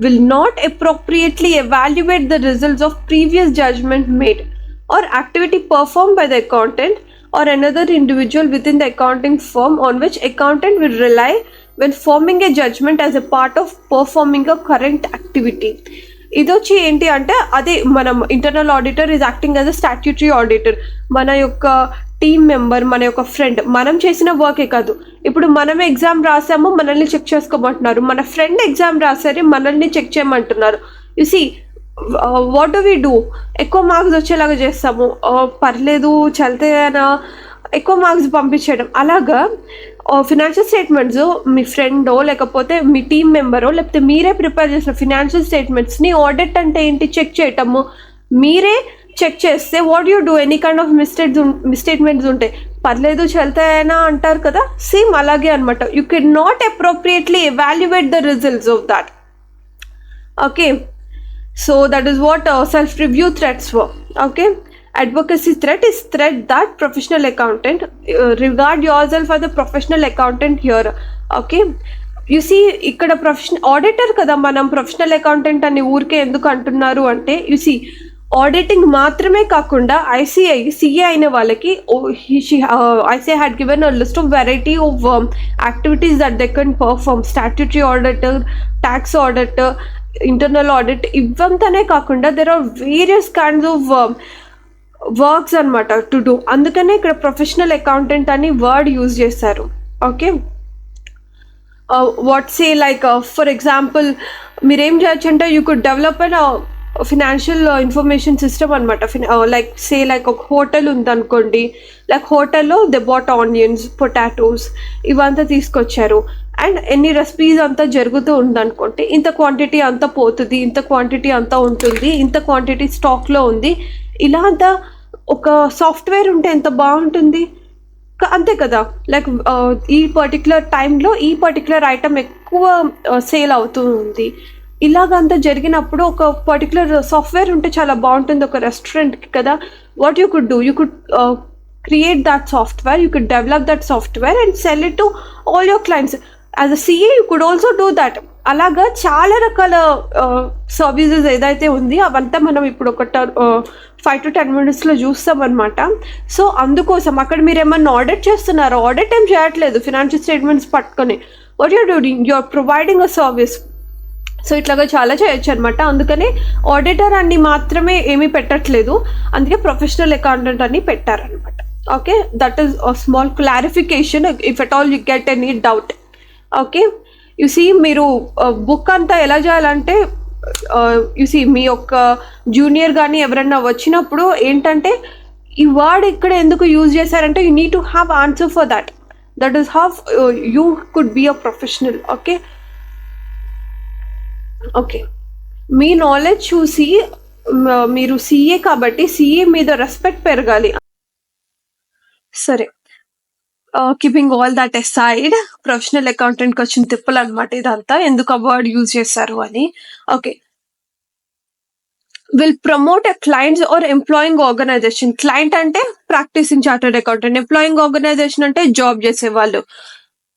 will not appropriately evaluate the results of previous judgment made or activity performed by the accountant or another individual within the accounting firm on which accountant will rely when forming a judgment as a part of performing a current activity. ఇది వచ్చి ఏంటి అంటే, అదే మనం internal auditor is acting as a statutory auditor. మన యొక్క team member, మన యొక్క ఫ్రెండ్, మనం చేసిన వర్కే కాదు. ఇప్పుడు మనం ఎగ్జామ్ రాసాము, మనల్ని చెక్ చేసుకోమంటున్నారు. మన ఫ్రెండ్ ఎగ్జామ్ రాసారు, మనల్ని చెక్ చేయమంటున్నారు. You see what do we do? ఎక్కువ మార్క్స్ వచ్చేలాగా చేస్తాము, పర్లేదు చల్తేనా, ఎక్కువ మార్క్స్ పంపించడం. అలాగా ఫినాన్షియల్ స్టేట్మెంట్స్ మీ ఫ్రెండో లేకపోతే మీ టీమ్ మెంబరో లేకపోతే మీరే ప్రిపేర్ చేసిన ఫినాన్షియల్ స్టేట్మెంట్స్ని ఆడిట్ అంటే ఏంటి చెక్ చేయటము. మీరే చెక్ చేస్తే what you do any kind of misstatements ఉంటాయి, పర్లేదు చల్తాయనా అంటారు కదా, సేమ్ అలాగే అనమాట. You can not appropriately evaluate the results of that. Okay, so that is what self-review threats were. Okay, advocacy threat is threat that professional accountant regard yourself as a professional accountant here. Okay, you see ఇక్కడ professional auditor కదా మనం, professional accountant అని ఊరికే ఎందుకు అంటున్నారు అంటే, you see auditing మాత్రమే కాకుండా ఐసీఐ సిఏ అయిన వాళ్ళకి ICI had given a list of variety of activities that they can perform. Statutory auditor, tax auditor, internal audit, ఇవంతానే కాకుండా there are various kinds of works అనమాట టు డూ. అందుకనే ఇక్కడ professional accountant అని word use చేశారు. Okay, what say like for example మీరేం చేయొచ్చు అంటే you could develop an financial information system అనమాట. లైక్ సే లైక్ ఒక హోటల్ ఉందనుకోండి, లైక్ హోటల్లో దే బాట్ ఆనియన్స్, పొటాటోస్ ఇవంతా తీసుకొచ్చారు అండ్ ఎన్ని రెసిపీస్ అంతా జరుగుతూ ఉందనుకోండి, ఇంత క్వాంటిటీ అంతా పోతుంది, ఇంత క్వాంటిటీ అంతా ఉంటుంది, ఇంత క్వాంటిటీ స్టాక్లో ఉంది. ఇలా అంతా ఒక సాఫ్ట్వేర్ ఉంటే ఎంత బాగుంటుంది, అంతే కదా. లైక్ ఈ పర్టికులర్ టైంలో ఈ పర్టికులర్ ఐటమ్ ఎక్కువ సేల్ అవుతూ ఉంది, ఇలాగంతా జరిగినప్పుడు ఒక పర్టికులర్ సాఫ్ట్వేర్ ఉంటే చాలా బాగుంటుంది ఒక రెస్టారెంట్కి కదా. What you could do, you could create that software, you could develop that software and sell it to all your clients. As a CA you could also do that. అలాగా చాలా రకాల services ఏదైతే ఉంది అవంతా మనం ఇప్పుడు ఒక 5 to 10 minutesలో చూస్తామన్నమాట. సో అందుకోసం అక్కడ మీరు ఏమన్నా ఆడిట్ చేస్తున్నారో, ఆడిట్ ఏం చేయట్లేదు ఫినాన్షియల్ స్టేట్మెంట్స్ పట్టుకొని, what you're doing, you're providing a service. So ఇట్లాగా చాలా చేయొచ్చు అనమాట. అందుకనే ఆడిటర్ అని మాత్రమే ఏమీ పెట్టట్లేదు, అందుకే ప్రొఫెషనల్ అకౌంటెంట్ అని పెట్టారనమాట. Okay, that is a small clarification if at all you get any doubt. Okay, you see మీరు బుక్ అంతా ఎలా చేయాలంటే, యు సీ మీ యొక్క జూనియర్ కానీ ఎవరన్నా వచ్చినప్పుడు ఏంటంటే ఈ వర్డ్ ఇక్కడ ఎందుకు యూజ్ చేశారంటే you need to have answer for that. That is how you could be a professional. Okay okay, మీ నాలెడ్జ్ చూసి మీరు సిఏ కాబట్టి సిఏ మీద రెస్పెక్ట్ పెరగాలి. సరే, keeping all that aside, professional అకౌంటెంట్కి వచ్చిన తిప్పలు అనమాట ఇదంతా, ఎందుకు ఆ వర్డ్ యూజ్ చేశారు అని. Okay, will promote a clients or employing organisation. Client అంటే practising chartered accountant, employing organisation అంటే జాబ్ చేసేవాళ్ళు.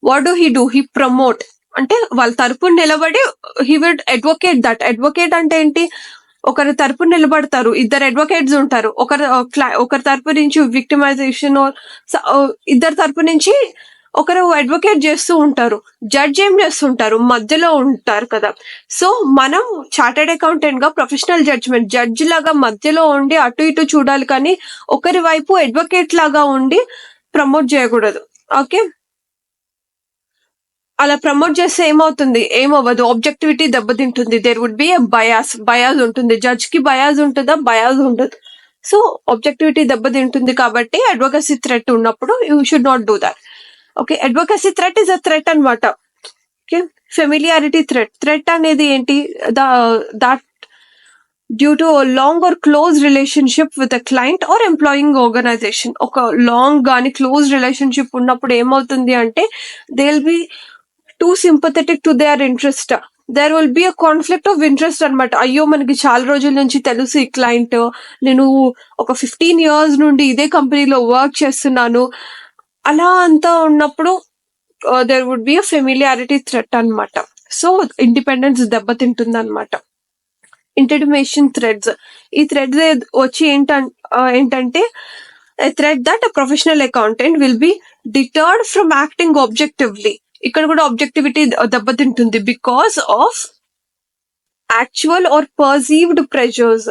What do he do, he promote అంటే వాళ్ళ తరపున నిలబడి he would advocate that. Advocate అంటే ఏంటి, ఒకరి తరపున నిలబడతారు, ఇద్దరు అడ్వకేట్స్ ఉంటారు, ఒకరి తరపు నుంచి విక్టిమైజేషన్, ఇద్దరు తరపు నుంచి ఒకరు అడ్వకేట్ చేస్తూ ఉంటారు, జడ్జ్ ఏం చేస్తుంటారు, మధ్యలో ఉంటారు కదా. సో మనం చార్టర్డ్ అకౌంటెంట్ గా ప్రొఫెషనల్ జడ్జ్ లాగా మధ్యలో ఉండి అటు ఇటు చూడాలి, కానీ ఒకరి వైపు అడ్వకేట్ లాగా ఉండి ప్రమోట్ చేయకూడదు. ఓకే, అలా ప్రమోట్ చేస్తే ఏమవ్వదు, ఆబ్జెక్టివిటీ దెబ్బతింటుంది. దేర్ వుడ్ బి బయాస్ ఉంటుంది, జడ్జ్ కి బయాస్ ఉంటుందా, బయాస్ ఉండదు. సో ఆబ్జెక్టివిటీ దెబ్బతింటుంది కాబట్టి అడ్వకసీ థ్రెట్ ఉన్నప్పుడు you should not do that. Okay, advocacy threat is a threat అనమాట. ఓకే, ఫెమిలియారిటీ థ్రెట్ అనేది ఏంటి, that due to long or close relationship with a client or employing organisation. ఒక long కానీ close relationship ఉన్నప్పుడు ఏమవుతుంది అంటే they will be too sympathetic to their interest. There will be a conflict of interest అనమాట. అయ్యో మనకి చాలా రోజుల నుంచి తెలుసు ఈ క్లయింట్, నేను ఒక 15 years నుండి ఇదే కంపెనీలో వర్క్ చేస్తున్నాను, అలా అంతా ఉన్నప్పుడు there would be a familiarity threat అనమాట. సో ఇండిపెండెన్స్ దెబ్బతింటుంది అనమాట. ఇంటిమేషన్ థ్రెడ్స్, ఈ థ్రెడ్స్ వచ్చి ఏంటంటే a threat that a professional accountant will be deterred from acting objectively. ఇక్కడ కూడా ఆబ్జెక్టివిటీ దెబ్బతింటుంది because of actual or perceived pressures,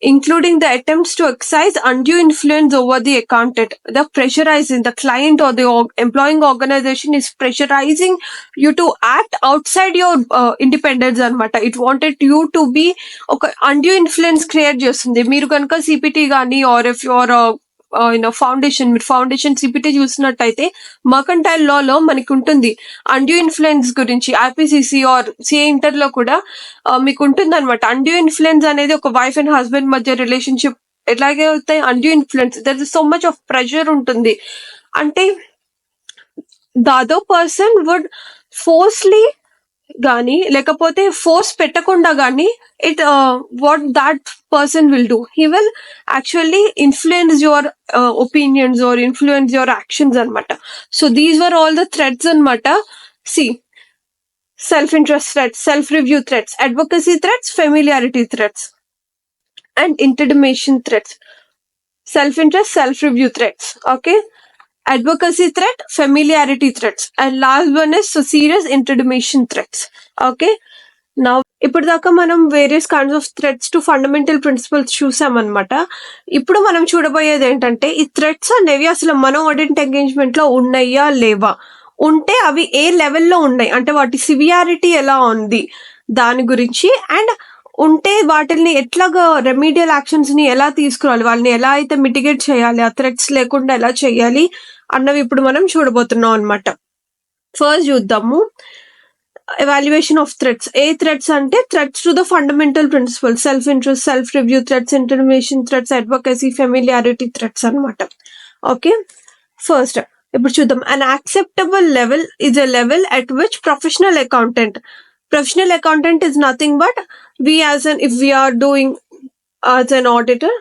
including the attempts to exercise undue influence over the accountant. The pressurizing, the client or the employing organization is pressurizing you to act outside your independence anamata. It wanted you to be okay, undue influence create చేస్తుంది. మీరు కనుక CPT కానీ or if you're foundation, మీరు foundation CPT చూసినట్టయితే mercantile లాలో మనకి ఉంటుంది undue influence గురించి. ఐపీసీసీ ఆర్ సిఏ ఇంటర్ లో కూడా మీకు ఉంటుంది అనమాట. అన్డ్యూ ఇన్ఫ్లుయెన్స్ అనేది ఒక వైఫ్ అండ్ హస్బెండ్ మధ్య రిలేషన్షిప్ ఎలాగే అవుతాయి. Undue influence, there is so much of pressure ఉంటుంది. అంటే the other person would forcibly గానీ లేకపోతే ఫోర్స్ పెట్టకుండా గానీ what that person will do, he will actually influence your opinions or influence your actions anamata. So these were all the threats anamata. See, self-interest threats, self-review threats, advocacy threats, familiarity threats, and intimidation threats. Self-interest, self-review threats, okay, advocacy threat, familiarity threats, and last one is so serious intimidation threats. Okay, now ఇప్పటిదాకా మనం various kinds of threats to fundamental principles చూసామన్నమాట. ఇప్పుడు మనం చూడబోయేది ఏంటంటే ఈ threats అనేవి అసలు మనం ఆడిట్ ఎంగేజ్మెంట్ లో ఉన్నాయా లేవా, ఉంటే అవి ఏ లెవెల్లో ఉన్నాయి, అంటే వాటి సివియారిటీ ఎలా ఉంది దాని గురించి, అండ్ ఉంటే వాటిని ఎట్లాగా రెమీడియల్ యాక్షన్స్ ని ఎలా తీసుకురావాలి, వాళ్ళని ఎలా అయితే మిటిగేట్ చేయాలి, ఆ థ్రెట్స్ లేకుండా ఎలా చేయాలి అన్నవి ఇప్పుడు మనం చూడబోతున్నాం అనమాట. ఫస్ట్ చూద్దాము evaluation of threats. A threats అంటే threats to the fundamental principles, self interest, self review threats, intimidation threats, advocacy, familiarity threats అన్నమాట. ఓకే, ఫస్ట్ ఇప్పుడు చూద్దాం. an acceptable level is a level at which professional accountant is nothing but we as an, if we are doing as an auditor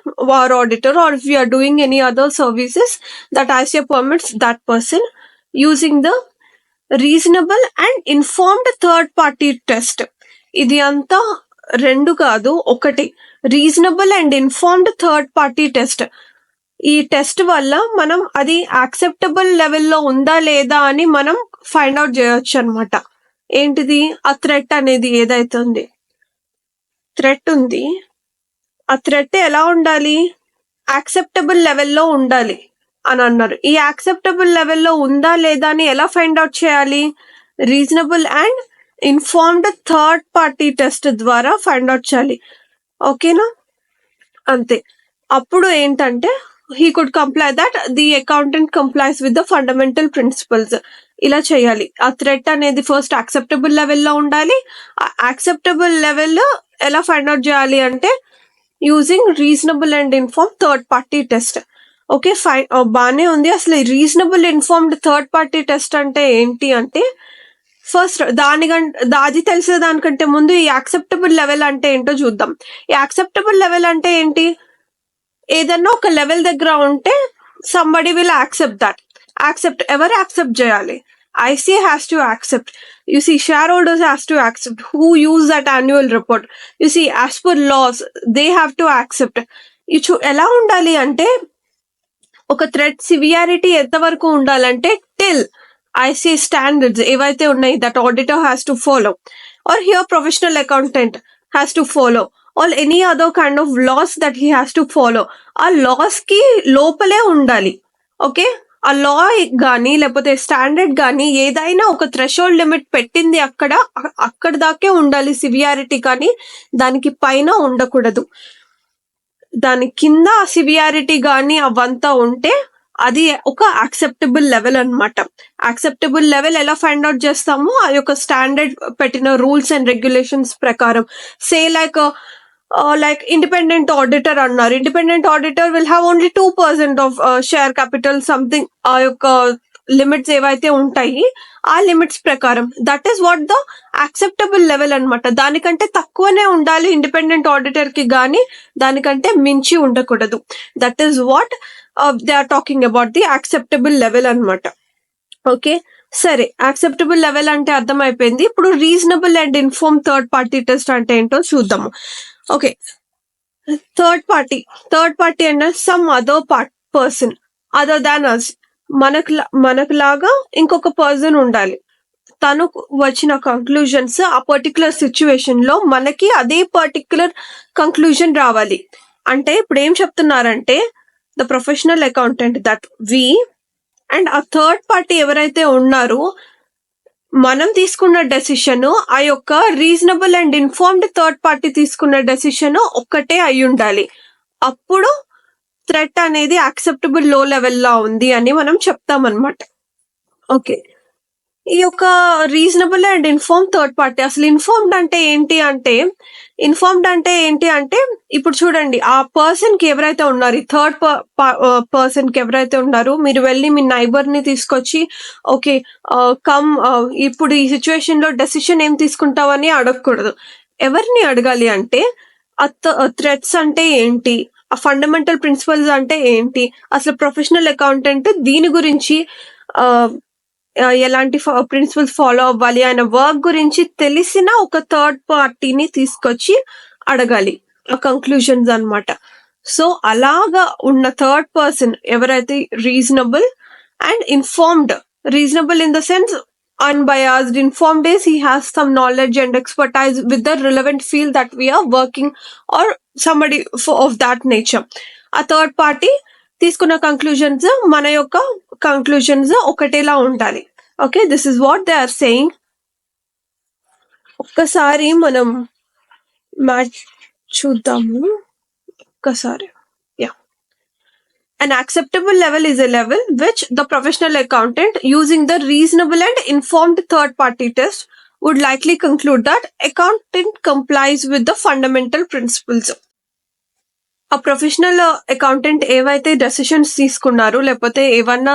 or if we are doing any other services that ICA permits that person using the reasonable and informed third party test. ఇది అంతా రెండు కాదు, ఒకటి. Reasonable and informed third party test. ఈ test వల్ల మనం అది acceptable లెవెల్లో ఉందా లేదా అని మనం ఫైండ్ అవుట్ చేయొచ్చు అనమాట. ఏంటిది, ఆ థ్రెట్ అనేది ఏదైతే ఉంది, థ్రెట్ ఉంది, ఆ థ్రెట్ ఎలా ఉండాలి, యాక్సెప్టబుల్ లెవెల్లో ఉండాలి అని అన్నారు. ఈ యాక్సెప్టబుల్ లెవెల్లో ఉందా లేదా అని ఎలా ఫైండ్ అవుట్ చేయాలి, reasonable and informed third party test ద్వారా ఫైండ్ అవుట్ చేయాలి. ఓకేనా, అంతే. అప్పుడు ఏంటంటే he could comply that the accountant complies with the fundamental principles. ఇలా చేయాలి. ఆ థ్రెట్ అనేది ఫస్ట్ యాక్సెప్టబుల్ లెవెల్లో ఉండాలి. ఆ యాక్సెప్టబుల్ లెవెల్లో ఎలా ఫైండ్ అవుట్ చేయాలి అంటే using reasonable and inform third party test. Okay, fine, బాగానే ఉంది. అసలు reasonable informed third party test అంటే ఏంటి అంటే, ఫస్ట్ అది తెలిసే దానికంటే ముందు ఈ యాక్సెప్టబుల్ లెవెల్ అంటే ఏంటో చూద్దాం. ఈ యాక్సెప్టబుల్ లెవెల్ అంటే ఏంటి, ఏదన్నా ఒక లెవెల్ దగ్గర ఉంటే సంబడి విల్ యాక్సెప్ట్ దట్. ఎవరు యాక్సెప్ట్ చేయాలి, ICA has to accept. You see, shareholders has to accept who use that annual report. You see, as per laws, they have to accept. ఎలా ఉండాలి అంటే, ఒక థ్రెట్ సివియారిటీ ఎంతవరకు ఉండాలంటే till ICA standards ఏవైతే ఉన్నాయి that auditor has to follow or here professional accountant has to follow or any other kind of laws that he has to follow. ఆ laws కి లోపలే ఉండాలి. ఓకే, ఆ లా కానీ లేకపోతే స్టాండర్డ్ కానీ ఏదైనా ఒక థ్రెషోల్డ్ లిమిట్ పెట్టింది అక్కడ దాకే ఉండాలి సివియారిటీ, కానీ దానికి పైన ఉండకూడదు. దాని కింద సివియారిటీ కానీ అవంతా ఉంటే అది ఒక యాక్సెప్టబుల్ లెవెల్ అన్నమాట. యాక్సెప్టబుల్ లెవెల్ ఎలా ఫైండ్ అవుట్ చేస్తాము, ఆ యొక్క స్టాండర్డ్ పెట్టిన రూల్స్ అండ్ రెగ్యులేషన్స్ ప్రకారం. సే లైక్ ఇండిపెండెంట్ ఆడిటర్ అన్నారు. Independent auditor will have only 2% of share capital something, ఆ యొక్క లిమిట్స్ ఏవైతే ఉంటాయి ఆ లిమిట్స్ ప్రకారం. That is what the acceptable level అన్నమాట. దానికంటే తక్కువనే ఉండాలి ఇండిపెండెంట్ ఆడిటర్ కి, కానీ దానికంటే మించి ఉండకూడదు. That is what they are talking about the acceptable level అన్నమాట. ఓకే, సరే, యాక్సెప్టబుల్ లెవెల్ అంటే అర్థమైపోయింది. ఇప్పుడు reasonable and inform third party test అంటే ఏంటో చూద్దాము. ఓకే, థర్డ్ పార్టీ అంటే some other person other than us. మనకు లాగా ఇంకొక పర్సన్ ఉండాలి. తను వచ్చిన కంక్లూజన్స్ ఆ పర్టికులర్ సిచ్యువేషన్ లో మనకి అదే పర్టికులర్ కంక్లూజన్ రావాలి. అంటే ఇప్పుడు ఏం చెప్తున్నారంటే, the professional accountant that we and ఆ థర్డ్ పార్టీ ఎవరైతే ఉన్నారో మనం తీసుకున్న డెసిషన్ ఆ యొక్క reasonable and informed third party తీసుకున్న డెసిషన్ ఒక్కటే అయి ఉండాలి. అప్పుడు థ్రెట్ అనేది యాక్సెప్టబుల్ లో లెవెల్ లా ఉంది అని మనం చెప్తాం అనమాట. ఓకే, ఈ యొక్క reasonable and inform third party. అసలు ఇన్ఫార్మ్డ్ అంటే ఏంటి అంటే ఇప్పుడు చూడండి, ఆ పర్సన్ కి ఎవరైతే ఉన్నారు, ఈ థర్డ్ పర్సన్ కి ఎవరైతే ఉన్నారు, మీరు వెళ్ళి మీ నైబర్ ని తీసుకొచ్చి ఓకే కమ్ ఇప్పుడు ఈ సిచ్యువేషన్ లో డెసిషన్ ఏం తీసుకుంటావని అడగకూడదు. ఎవరిని అడగాలి అంటే ఆ థ్రెట్స్ అంటే ఏంటి, ఆ ఫండమెంటల్ ప్రిన్సిపల్స్ అంటే ఏంటి, అసలు ప్రొఫెషనల్ అకౌంటెంట్ దీని గురించి ఎలాంటి ప్రిన్సిపల్స్ ఫాలో అవ్వాలి ఆయన వర్క్ గురించి తెలిసిన ఒక థర్డ్ పార్టీని తీసుకొచ్చి అడగాలి ఆ కంక్లూజన్స్ అన్నమాట. సో అలాగా ఉన్న థర్డ్ పర్సన్ ఎవరైతే reasonable and informed, reasonable in the sense unbiased, informed is he has some knowledge and expertise with the relevant field that we are working or somebody of that nature. A third party తీసుకున్న conclusions మన యొక్క conclusions ఒకటేలా ఉండాలి. Okay, this is what they are saying. ఒక్కసారి మనం match చూద్దాము. ఒక్కసారి an acceptable level is a level which the professional accountant using the reasonable and informed third party test would likely conclude that accountant complies with the fundamental principles. ఆ professional accountant ఏవైతే decisions తీసుకున్నారు లేకపోతే ఏవన్నా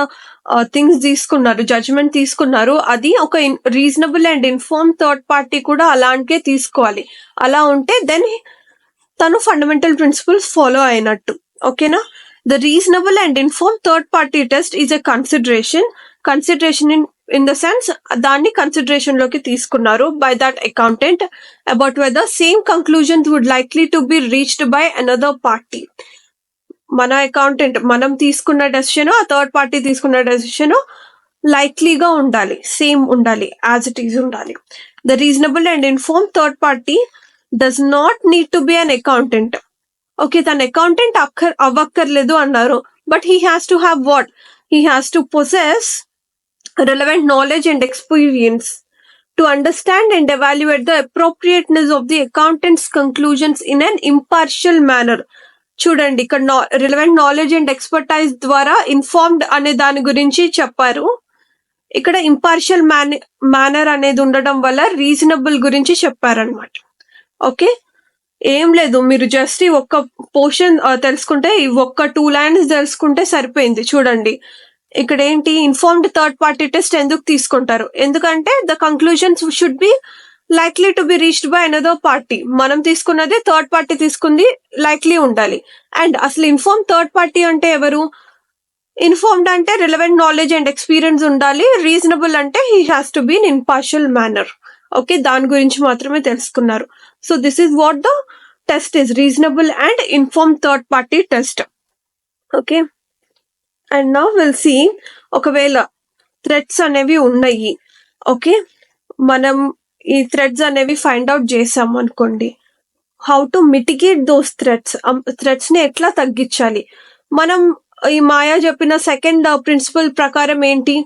things తీసుకున్నారు, judgement తీసుకున్నారు, అది ఒక reasonable and inform third party కూడా అలాంటికే తీసుకోవాలి. అలా ఉంటే దెన్ తను ఫండమెంటల్ ప్రిన్సిపల్స్ ఫాలో అయినట్టు. ఓకేనా? The reasonable and informed third party test is a consideration in the sense దాన్ని కన్సిడరేషన్ లోకి తీసుకున్నారు by that accountant about whether same conclusions would likely to be reached by another party. మన accountant మనం తీసుకున్న decision, ఆ third party తీసుకున్న decision లైక్లీగా ఉండాలి, same ఉండాలి, యాజ్ ఇట్ ఈజ్ ఉండాలి. The reasonable and informed third party does not need to be an accountant. Okay, తన accountant అవ్వక్కర్లేదు అన్నారు, but he has to have what? He has to possess relevant knowledge and experience to understand and evaluate the appropriateness of the accountant's conclusions in an impartial manner. చూడండి, ఇక్కడ relevant knowledge and expertise ద్వారా informed అనే దాని గురించి చెప్పారు. ఇక్కడ impartial manner అనేది ఉండడం వల్ల రీజనబుల్ గురించి చెప్పారనమాట. ఓకే, ఏం లేదు, మీరు జస్ట్ ఈ ఒక్క పోర్షన్ తెలుసుకుంటే, ఈ ఒక్క 2 లైన్స్ తెలుసుకుంటే సరిపోయింది. చూడండి, ఇక్కడ ఏంటి, ఇన్ఫార్మ్డ్ థర్డ్ పార్టీ టెస్ట్ ఎందుకు తీసుకుంటారు? ఎందుకంటే the conclusions should be likely to be reached by another party. మనం తీసుకున్నది థర్డ్ పార్టీ తీసుకుంది లైక్లీ ఉండాలి. అండ్ అసలు ఇన్ఫార్మ్ థర్డ్ పార్టీ అంటే ఎవరు? ఇన్ఫార్మ్డ్ అంటే రిలవెంట్ నాలెడ్జ్ అండ్ ఎక్స్పీరియన్స్ ఉండాలి, రీజనబుల్ అంటే he has to be in impartial manner. Okay, దాని గురించి మాత్రమే తెలుసుకున్నారు. So this is what the test is, reasonable and inform third party test. Okay, and now will see, ఒకవేళ threads అనేవి ఉన్నాయి, okay, మనం ఈ థ్రెడ్స్ అనేవి ఫైండ్ అవుట్ చేసాం అనుకోండి, how to mitigate those threads ని ఎట్లా తగ్గించాలి? మనం ఈ మాయా చెప్పిన సెకండ్ ప్రిన్సిపల్ ప్రకారం ఏంటి,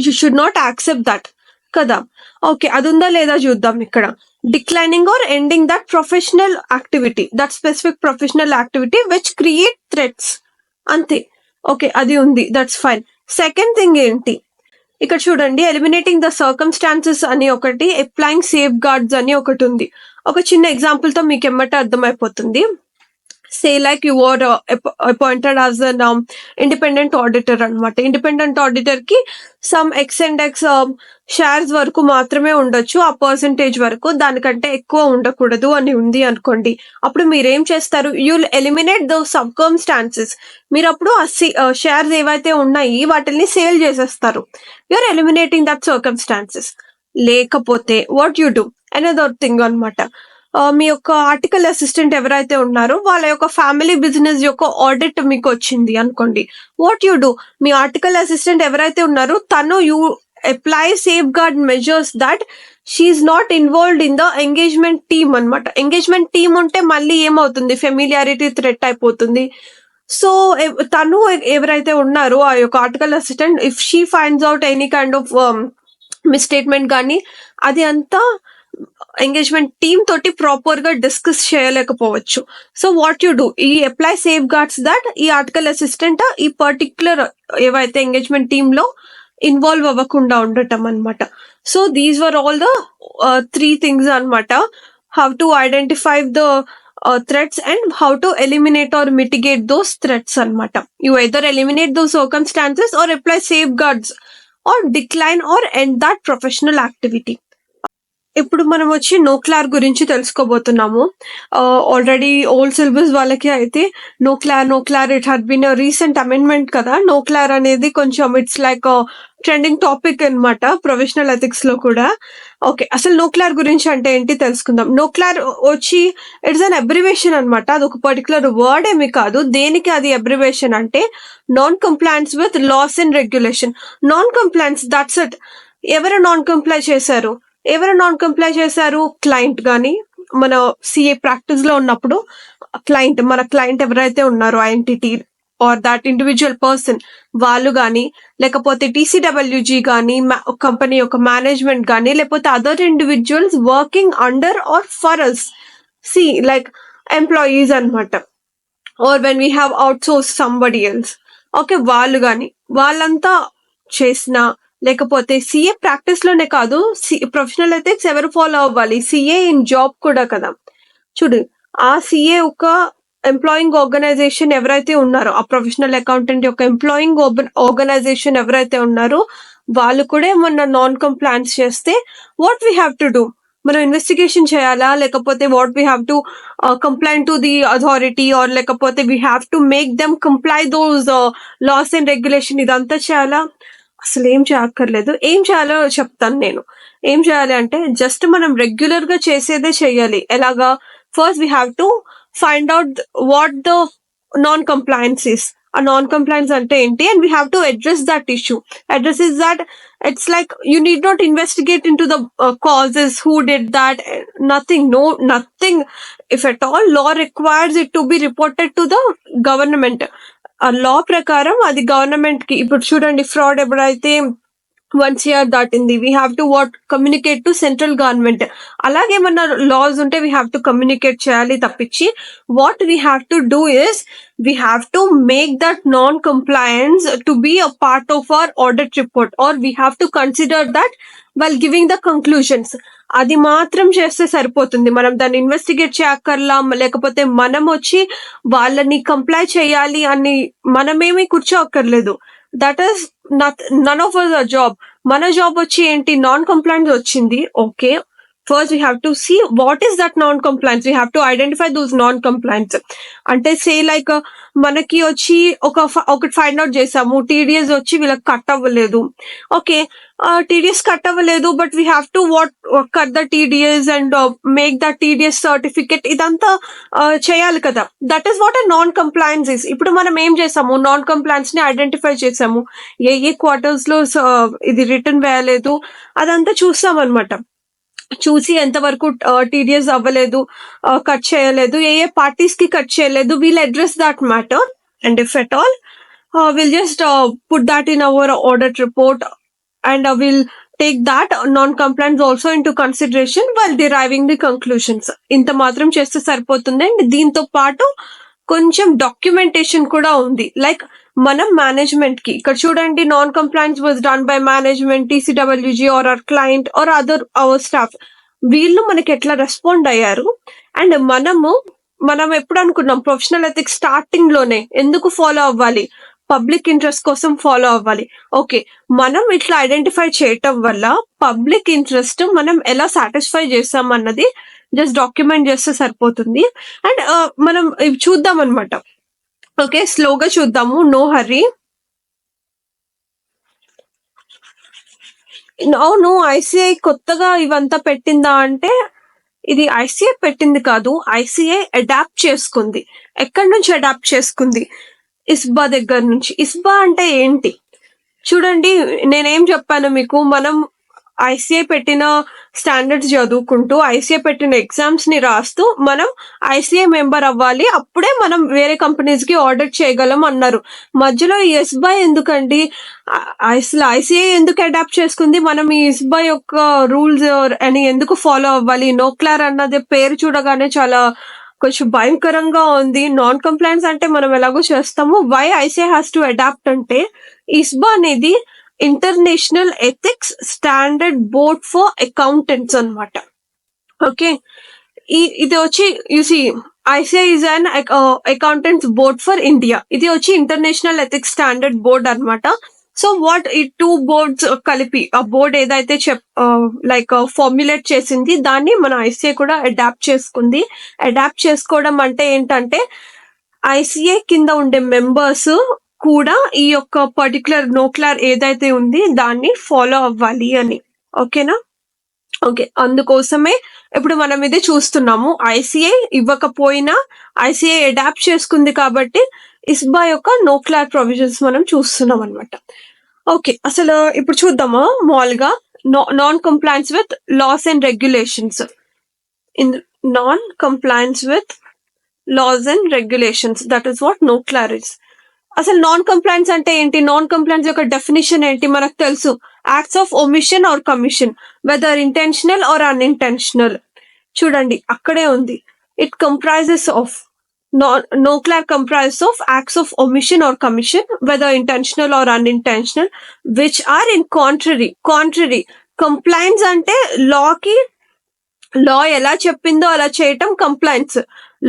you should not accept that కదా. ఓకే, అది ఉందా లేదా చూద్దాం. ఇక్కడ declining or ending that professional activity, that specific professional activity which create threats, అంతే. ఓకే, అది ఉంది, దట్స్ ఫైన్. సెకండ్ థింగ్ ఏంటి, ఇక్కడ చూడండి, ఎలిమినేటింగ్ ద సర్కమ్స్టాన్సెస్ అని ఒకటి, అప్లైయింగ్ సేఫ్ గార్డ్స్ అని ఒకటి ఉంది. ఒక చిన్న ఎగ్జాంపుల్ తో మీకు ఎమ్మటే అర్థమైపోతుంది. say like you were appointed as an independent auditor అనమాట. ఇండిపెండెంట్ ఆడిటర్ కి some X and X shares వరకు మాత్రమే ఉండొచ్చు, ఆ పర్సంటేజ్ వరకు, దానికంటే ఎక్కువ ఉండకూడదు అని ఉంది అనుకోండి. అప్పుడు మీరేం చేస్తారు? You'll eliminate the circumstances. మీరు అప్పుడు ఆ షేర్స్ ఏవైతే ఉన్నాయి వాటిని సేల్ చేసేస్తారు. You are eliminating that circumstances. లేకపోతే what you do, another thing అనమాట. మీ యొక్క ఆర్టికల్ అసిస్టెంట్ ఎవరైతే ఉన్నారో వాళ్ళ యొక్క ఫ్యామిలీ బిజినెస్ యొక్క ఆడిట్ మీకు వచ్చింది అనుకోండి. వాట్ యు డూ, మీ ఆర్టికల్ అసిస్టెంట్ ఎవరైతే ఉన్నారో తను you apply safeguard measures that she's not involved in the engagement team అనమాట. ఎంగేజ్మెంట్ టీమ్ ఉంటే మళ్ళీ ఏమవుతుంది, ఫెమిలియారిటీ థ్రెట్ అయిపోతుంది. సో తను ఎవరైతే ఉన్నారో ఆ యొక్క article assistant, if she finds out any kind of misstatement కానీ, అది అంతా ఎంగేజ్మెంట్ టీమ్ తోటి ప్రాపర్ గా డిస్కస్ చేయలేకపోవచ్చు. సో వాట్ యు డూ, ఈ అప్లై సేఫ్ గార్డ్స్ దట్ ఈ ఆర్టికల్ అసిస్టెంట్ ఈ పర్టిక్యులర్ ఏవైతే ఎంగేజ్మెంట్ టీమ్ లో ఇన్వాల్వ్ అవ్వకుండా ఉండటం అనమాట. So these were all the 3 things అనమాట. How to identify the threats and how to eliminate or mitigate those threats anamata. You either eliminate those circumstances or apply safeguards or decline or end that professional activity. ఇప్పుడు మనం వచ్చి నోక్లార్ గురించి తెలుసుకోబోతున్నాము. Already old syllabus వాళ్ళకి అయితే NOCLAR it had been recent amendment కదా. NOCLAR అనేది కొంచెం it's like trending topic అన్నమాట ప్రొఫెషనల్ ఎథిక్స్ లో కూడా. ఓకే, అసలు నోక్లార్ గురించి అంటే ఏంటి తెలుసుకుందాం. నోక్లార్ వచ్చి ఇట్స్ అన్ అబ్రివేషన్ అనమాట. అది ఒక పర్టికులర్ వర్డ్ ఏమి కాదు. దేనికి అది అబ్రివేషన్ అంటే non compliance with laws and regulation. Non compliance, that's it. ఎవరు నాన్ కంప్లై చేశారు? క్లయింట్ గానీ, మన సిఏ ప్రాక్టీస్ లో ఉన్నప్పుడు మన క్లయింట్ ఎవరైతే ఉన్నారో ఆ entity or that individual person వాళ్ళు గానీ, లేకపోతే టీసీడబ్ల్యూజీ గానీ, కంపెనీ యొక్క మేనేజ్మెంట్ గానీ, లేకపోతే other individuals working under or for us, like employees అనమాట. Or when we have outsource somebody else. Okay, వాళ్ళు గానీ వాళ్ళంతా చేసిన, లేకపోతే సిఏ ప్రాక్టీస్ లోనే కాదు, ప్రొఫెషనల్ ఎథిక్స్ ఎవరు ఫాలో అవ్వాలి? సిఏ ఇన్ జాబ్ కూడా కదా. చూడు, ఆ సిఏ ఒక ఎంప్లాయింగ్ ఆర్గనైజేషన్ ఎవరైతే ఉన్నారో, ఆ ప్రొఫెషనల్ అకౌంటెంట్ యొక్క ఎంప్లాయింగ్ ఆర్గనైజేషన్ ఎవరైతే ఉన్నారో వాళ్ళు కూడా ఏమన్నా నాన్ కంప్లైన్స్ చేస్తే what we have to do? మనం ఇన్వెస్టిగేషన్ చేయాలా, లేకపోతే what we have to complaint to the authority, or లేకపోతే we have to make them comply those laws and regulation, ఇదంతా చేయాలా? అసలు ఏం చేయక్కర్లేదు. ఏం చేయాలో చెప్తాను నేను. ఏం చేయాలి అంటే జస్ట్ మనం రెగ్యులర్ గా చేసేదే చెయ్యాలి. ఎలాగా? First we have to find out what the non complains is. ఆ నాన్ కంప్లైన్స్ అంటే ఏంటి, and we have to address that issue. Address is that it's like you need not investigate in to the causes, who did that, nothing. If at all law requires it to be reported to the government, ఆ లా ప్రకారం అది government కి. ఇప్పుడు చూడండి, fraud ఎప్పుడైతే 1 year దాటింది, we have to communicate to central government. అలాగే మన లాస్ ఉంటే వీ హ్యావ్ టు కమ్యూనికేట్ చేయాలి తప్పించి what we have to do is we have to make that non compliance to be a part of our audit report, or we have to consider that while giving the conclusions. అది మాత్రం చేస్తే సరిపోతుంది. మనం దాన్ని investigate చేయక్కర్లా, లేకపోతే మనం వచ్చి వాళ్ళని కంప్లై చేయాలి అని మనమేమి కూర్చోక్కర్లేదు. That is none of our job. మన జాబ్ వచ్చి ఏంటి, నాన్ కంప్లైంట్స్ వచ్చింది. Okay, first we have to see what is that non compliance. We have to identify those non complaints. అంటే సే లైక్ మనకి వచ్చి ఒకటి ఫైండ్ అవుట్ చేసాము, TDS వచ్చి వీళ్ళకి కట్ అవ్వలేదు. ఓకే, టీడీఎస్ కట్ అవ్వలేదు, but we have to cut the TDS and make the TDS certificate. ఇదంతా చేయాలి కదా. That is what a non complains is. ఇప్పుడు మనం ఏం చేసాము, నాన్ కంప్లైన్స్ ని ఐడెంటిఫై చేసాము. ఏ క్వార్టర్స్ లో ఇది రిటర్న్ వేయలేదు, అదంతా చూస్తాం అనమాట. చూసి ఎంతవరకు టీడీఎస్ అవ్వలేదు, కట్ చేయలేదు, ఏ పార్టీస్ కి కట్ చేయలేదు, we'll address that matter. And if at all will just put that in our audit report, and we'll take that non-compliance also into consideration while deriving the conclusions. ఇంత మాత్రం చేస్తే సరిపోతుంది. And దీంతో పాటు కొంచెం documentation కూడా ఉంది. లైక్ మనం మేనేజ్మెంట్ కి, ఇక్కడ చూడండి, non compliance was done by management, TCWG or our client or other our staff. వీళ్ళు మనకి ఎట్లా రెస్పాండ్ అయ్యారు, అండ్ మనం ఎప్పుడు అనుకున్నాం ప్రొఫెషనల్ ఎథిక్స్ స్టార్టింగ్ లోనే ఎందుకు ఫాలో అవ్వాలి, పబ్లిక్ ఇంట్రెస్ట్ కోసం ఫాలో అవ్వాలి. ఓకే, మనం ఇట్లా ఐడెంటిఫై చేయటం వల్ల పబ్లిక్ ఇంట్రెస్ట్ మనం ఎలా సాటిస్ఫై చేస్తాం అన్నది జస్ట్ డాక్యుమెంట్ చేస్తే సరిపోతుంది. అండ్ మనం చూద్దాం అనమాట. ఓకే, స్లోగా చూద్దాము, నో హర్రీ. అవును, ఐసీఐ కొత్తగా ఇవంతా పెట్టిందా అంటే ఇది ఐసీఐ పెట్టింది కాదు, ఐసీఐ అడాప్ట్ చేసుకుంది. ఎక్కడి నుంచి అడాప్ట్ చేసుకుంది? ఇస్బా దగ్గర నుంచి. ఇస్బా అంటే ఏంటి చూడండి, నేనేం చెప్పాను మీకు, మనం ఐసీఐ పెట్టిన స్టాండర్డ్స్ చదువుకుంటూ ఐసీఐ పెట్టిన ఎగ్జామ్స్ ని రాస్తూ మనం ఐసీఐ మెంబర్ అవ్వాలి, అప్పుడే మనం వేరే కంపెనీస్ కి ఆర్డర్ చేయగలం అన్నారు. మధ్యలో ఈ ఎస్బై ఎందుకండి? అసలు ఐసీఐ ఎందుకు అడాప్ట్ చేసుకుంది? మనం ఈ ఎస్బై యొక్క రూల్స్ అని ఎందుకు ఫాలో అవ్వాలి? నోక్లార్ అన్నది పేరు చూడగానే చాలా కొంచెం భయంకరంగా ఉంది. నాన్ కంప్లైన్స్ అంటే మనం ఎలాగో చేస్తాము. Why ICAI has to adopt అంటే, ఇస్బా అనేది international ethics standard board for accountants అన్నమాట. ఓకే, ఇది వచ్చి you see ICAI is an accountants board for India. ఇది వచ్చి ఇంటర్నేషనల్ ఎథిక్స్ స్టాండర్డ్ బోర్డ్ అన్నమాట. సో వాట్ ఈ టూ బోర్డ్స్ కలిపి ఆ బోర్డ్ ఏదైతే లైక్ ఫార్ములేట్ చేసింది, దాన్ని మన ఐసీఐ కూడా అడాప్ట్ చేసుకుంది. అడాప్ట్ చేసుకోవడం అంటే ఏంటంటే, ఐసీఐ కింద ఉండే మెంబర్స్ కూడా ఈ యొక్క పర్టికులర్ నోక్లార్ ఏదైతే ఉంది దాన్ని ఫాలో అవ్వాలి అని. ఓకేనా? ఓకే, అందుకోసమే ఇప్పుడు మనం ఇది చూస్తున్నాము. ఐసీఐ ఇవ్వకపోయినా ఐసీఐ అడాప్ట్ చేసుకుంది కాబట్టి ఇస్బా యొక్క నోక్లార్ ప్రొవిజన్స్ మనం చూస్తున్నాం అనమాట. ఓకే, అసలు ఇప్పుడు చూద్దాము మామూలుగా non compliance with laws and regulations. In non compliance with laws and regulations, that is what NOCLAR is. అసలు నాన్ కంప్లైన్స్ అంటే ఏంటి? నాన్ కంప్లైన్స్ యొక్క డెఫినేషన్ ఏంటి మనకు తెలుసు. Acts of omission or commission, whether intentional or unintentional. చూడండి అక్కడే ఉంది. It comprises of NOCLAR comprises of acts of omission or commission, whether intentional or unintentional, which are in contrary. Compliance అంటే law ఎలా చెప్పిందో అలా చేయటం కంప్లైన్స్.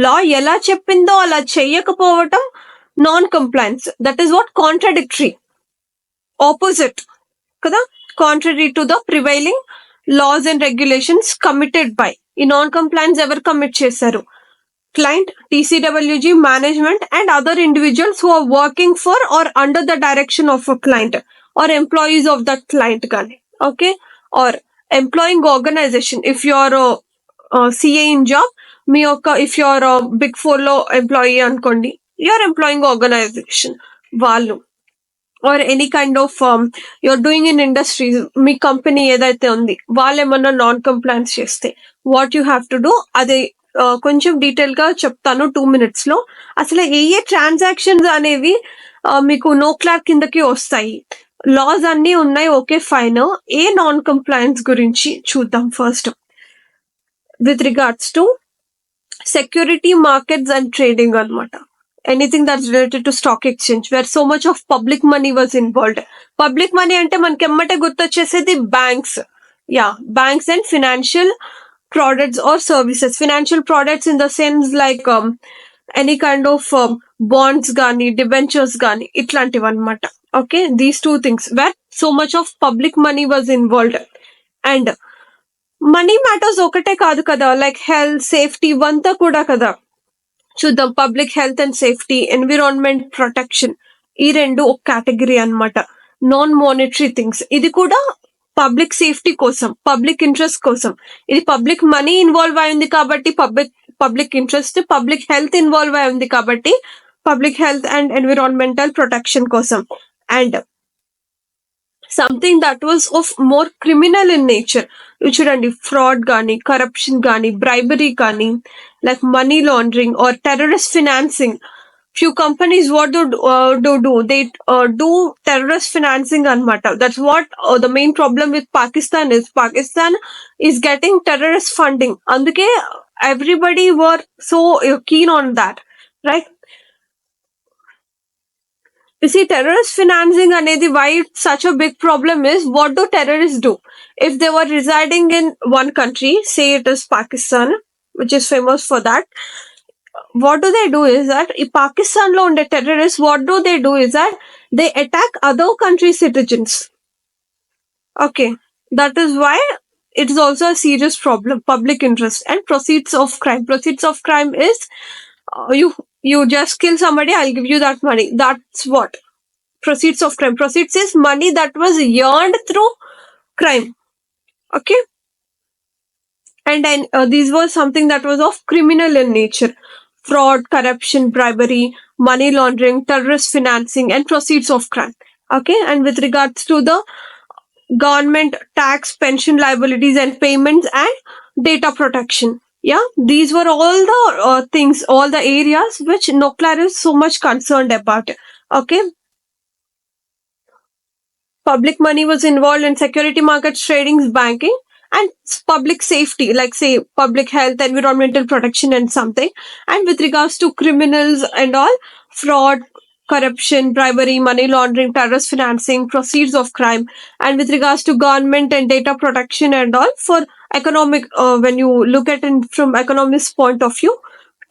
లా ఎలా చెప్పిందో అలా చేయకపోవటం non compliance. That is what contradictory, opposite కదా. Contrary to the prevailing laws and regulations committed by. ఈ నాన్ కంప్లైన్స్ ఎవరు కమిట్ చేశారు? Client, TCWG, management and other individuals who are working for or under the direction of a client or employees of that client కానీ. Okay, or employing organisation. If you are CA in job, మీ యొక్క if you are big 4 లో employee అనుకోండి, you're employing organization వాళ్ళు. Or any kind of you're doing in industries, మీ company ఏదైతే ఉంది వాళ్ళు ఏమన్నా నాన్ కంప్లైన్స్ చేస్తే what you have to do, అది కొంచెం డీటెయిల్ గా చెప్తాను 2 minutes లో. అసలు ఏ ట్రాన్సాక్షన్స్ అనేవి మీకు నోక్లార్ కిందకి వస్తాయి, లాస్ అన్ని ఉన్నాయి. Okay fine. ఏ నాన్ కంప్లైన్స్ గురించి చూద్దాం first. With regards to security markets and trading అన్నమాట. Anything that's related to stock exchange, where so much of public money was involved. Public money అంటే మనకి ఎమ్మటే గుర్తొచ్చేసేది banks. Banks and financial products or services. Financial products in the sense like any kind of bonds గానీ, debentures గానీ, ఇట్లాంటివి అన్నమాట. Okay, these two things where so much of public money was involved. And money matters ఒకటే కాదు కదా, like health, safety ఇవంతా కూడా కదా. చూద్దాం. Public health and safety, environment protection, ఈ రెండు ఒక కేటగిరీ అన్నమాట. నాన్ మానిటరీ థింగ్స్, ఇది కూడా పబ్లిక్ సేఫ్టీ కోసం, పబ్లిక్ ఇంట్రెస్ట్ కోసం. ఇది పబ్లిక్ మనీ ఇన్వాల్వ్ అయి ఉంది కాబట్టి public interest, public health involve అయి ఉంది కాబట్టి public health and environmental protection కోసం. And something that was of more criminal in nature. చూడండి, ఫ్రాడ్ కానీ, కరప్షన్ కానీ, బ్రైబరీ కానీ, like money laundering or terrorist financing. Few companies what do they do terrorist financing anamata. That's what the main problem with Pakistan is getting terrorist funding. Anduke everybody were so keen on that, right? You see, terrorist financing anedi why it's such a big problem is, what do terrorists do? If they were residing in one country, say it is Pakistan, which is famous for that, what do they do is that in Pakistan lo unde terrorists, what do they do is that they attack other country citizens. Okay, that is why it is also a serious problem. Public interest and proceeds of crime. Proceeds of crime is you just kill somebody, I'll give you that money. That's what proceeds of crime. Proceeds is money that was earned through crime. Okay, and then these were something that was of criminal in nature. Fraud, corruption, bribery, money laundering, terrorist financing, and proceeds of crime. Okay, and with regards to the government tax, pension liabilities and payments, and data protection. Yeah, these were all the things, all the areas which Noclar is so much concerned about. Okay, public money was involved in security markets, tradings, banking, and public safety, like say public health, environmental protection, and something. And with regards to criminals and all, fraud, corruption, bribery, money laundering, terrorist financing, proceeds of crime, and with regards to government and data protection and all, for economic, when you look at it from economist point of view,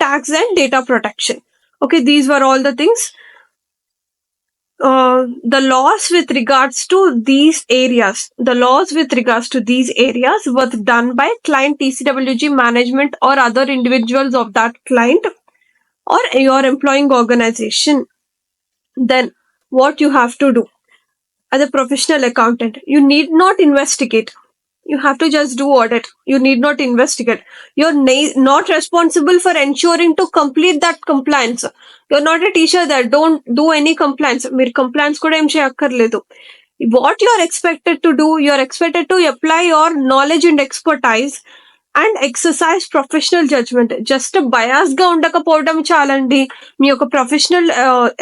tax and data protection. Okay, these were all the things. The laws with regards to these areas, was done by client TCWG management or other individuals of that client or your employing organization. Then what you have to do as a professional accountant, you need not investigate. You have to just do audit. You need not investigate. You're not responsible for ensuring to complete that compliance. You're not a teacher that don't do any compliance. మీరు compliance కూడా ఏం చేయక్కర్లేదు. What you're expected to do, you're expected to apply your knowledge and expertise and exercise professional judgment. Just bias గా ఉండకపోవడం చాలండి. మీ యొక్క professional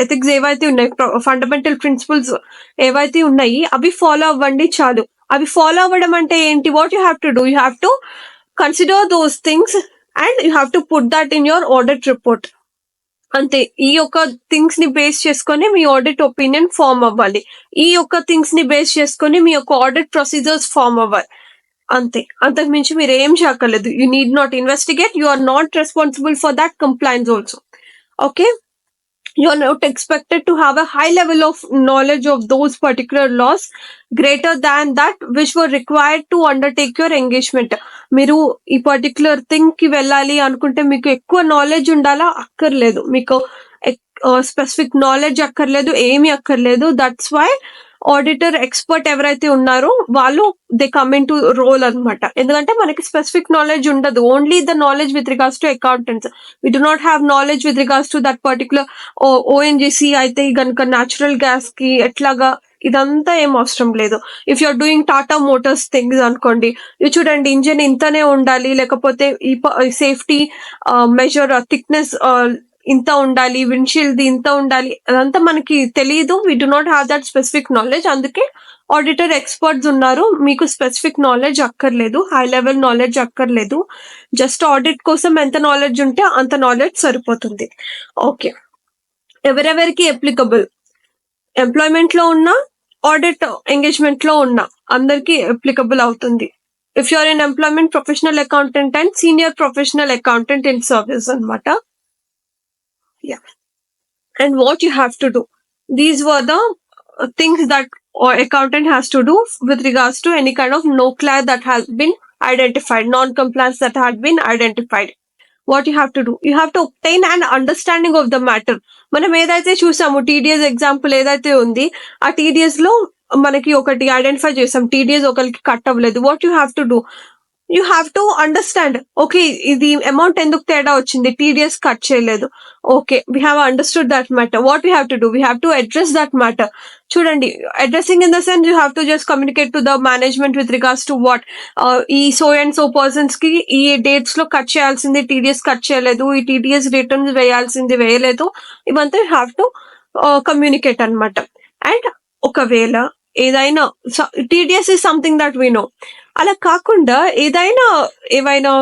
ethics ఏవైతే ఉన్నాయి, ఫండమెంటల్ ప్రిన్సిపల్స్ ఏవైతే ఉన్నాయి, అవి ఫాలో అవ్వండి చాలు. అవి ఫాలో అవ్వడం అంటే ఏంటి? What you have to do, you have to consider those things and you have to put that in your audit report. అంతే. ఈ యొక్క థింగ్స్ ని బేస్ చేసుకొని మీ ఆడిట్ ఒపీనియన్ ఫార్మ్ అవ్వాలి. ఈ యొక్క థింగ్స్ ని బేస్ చేసుకొని మీ యొక్క ఆడిట్ ప్రొసీజర్స్ ఫార్మ్ అవ్వాలి. అంతే. అంతకు మించి మీరు ఏం చేయక్కర్లేదు. You need not investigate. You are not responsible for that compliance also. Okay, you are not expected to have a high level of knowledge of those particular laws greater than that which were required to undertake your engagement. మీరు ఈ particular thing కి వెళ్ళాలి అనుకుంటే మీకు ఎక్కువ knowledge ఉండాలా? అక్కర్లేదు. మీకు స్పెసిఫిక్ నాలెడ్జ్ అక్కర్లేదు, ఏమీ అక్కర్లేదు. దట్స్ వై ఆడిటర్ ఎక్స్పర్ట్ ఎవరైతే ఉన్నారో వాళ్ళు they come in to role అనమాట. ఎందుకంటే మనకి స్పెసిఫిక్ నాలెడ్జ్ ఉండదు. Only the knowledge with regards to accountants. We do not have knowledge with regards to that particular ONGC అయితే కనుక న్యాచురల్ గ్యాస్ కి ఎట్లాగా, ఇదంతా ఏం అవసరం లేదు. If you're doing Tata Motors things అనుకోండి, ఇది చూడండి ఇంజిన్ ఇంతనే ఉండాలి, లేకపోతే ఈ సేఫ్టీ మెజర్ థిక్నెస్ ఇంత ఉండాలి, విండ్షీల్డ్ ఇంత ఉండాలి, అదంతా మనకి తెలియదు. We do not have that specific knowledge. అందుకే ఆడిటర్ ఎక్స్పర్ట్స్ ఉన్నారు. మీకు స్పెసిఫిక్ నాలెడ్జ్ అక్కర్లేదు, హై లెవెల్ నాలెడ్జ్ అక్కర్లేదు. జస్ట్ ఆడిట్ కోసం ఎంత నాలెడ్జ్ ఉంటే అంత నాలెడ్జ్ సరిపోతుంది. ఓకే, ఎవరెవరికి అప్లికబుల్? ఎంప్లాయ్మెంట్ లో ఉన్న, ఆడిట్ ఎంగేజ్మెంట్ లో ఉన్న అందరికి అప్లికబుల్ అవుతుంది. If you're in employment, professional accountant and senior professional accountant in service అనమాట. Yeah. And what you have to do. These were the things that accountant has to do with regards to any kind of no-clear that has been identified, non-compliance that had been identified. What you have to do. You have to obtain an understanding of the matter. మనం ఏదైతే చూసాము, TDS example ఏదైతే ఉంది, ఆ TDS లో మనకి ఒకటి identify చేసాం, టీడీఎస్ ఒకరికి కట్ అవ్వలేదు. What you have to do, you have to understand. Okay, ఇది అమౌంట్ ఎందుకు తేడా వచ్చింది, టీడీఎస్ కట్ చేయలేదు. Okay, we have understood that matter. What we have to do, we have to address that matter. చూడండి, addressing in the sense you have to just communicate to the management with regards to what, ఈ so and so persons కి ఈ dates లో cut చేయాల్సింది TDS cut చేయలేదు, ఈ TDS returns వేయాల్సింది వేయలేదు. ఇవంతా యూ హ్యావ్ టు కమ్యూనికేట్ అనమాట. అండ్ ఒకవేళ ఏదైనా TDS is something that we know, అలా కాకుండా ఏవైనా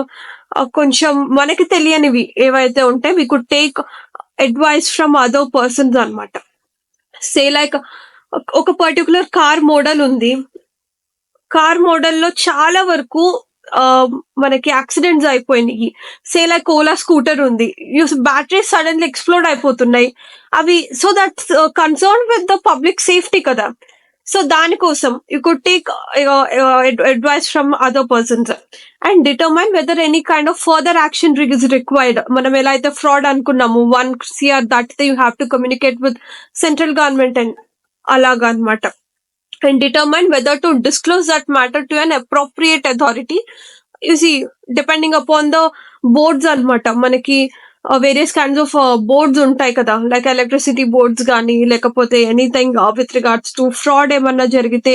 కొంచెం మనకి తెలియనివి ఏవైతే ఉంటే we could take advice from other persons అనమాట. సే లైక్ ఒక పర్టికులర్ కార్ మోడల్ ఉంది, కార్ మోడల్ లో చాలా వరకు మనకి యాక్సిడెంట్స్ అయిపోయినాయి. సే లైక్ ఓలా స్కూటర్ ఉంది, బ్యాటరీస్ సడన్లీ ఎక్స్ప్లోడ్ అయిపోతున్నాయి అవి. So that's concern with the public safety కదా. సో దానికోసం you could take advice from other persons and determine whether any kind of further action is required. మనం ఎలా అయితే fraud అనుకున్నాము, 1 crore దాటితే you have to communicate with central government and అలాగా అనమాట. And determine whether to disclose that matter to an appropriate authority. You see, depending upon the boards అనమాట. మనకి various kinds of boards ఉంటాయి కదా, like electricity boards కానీ, లేకపోతే anything with regards to fraud ఏమన్నా జరిగితే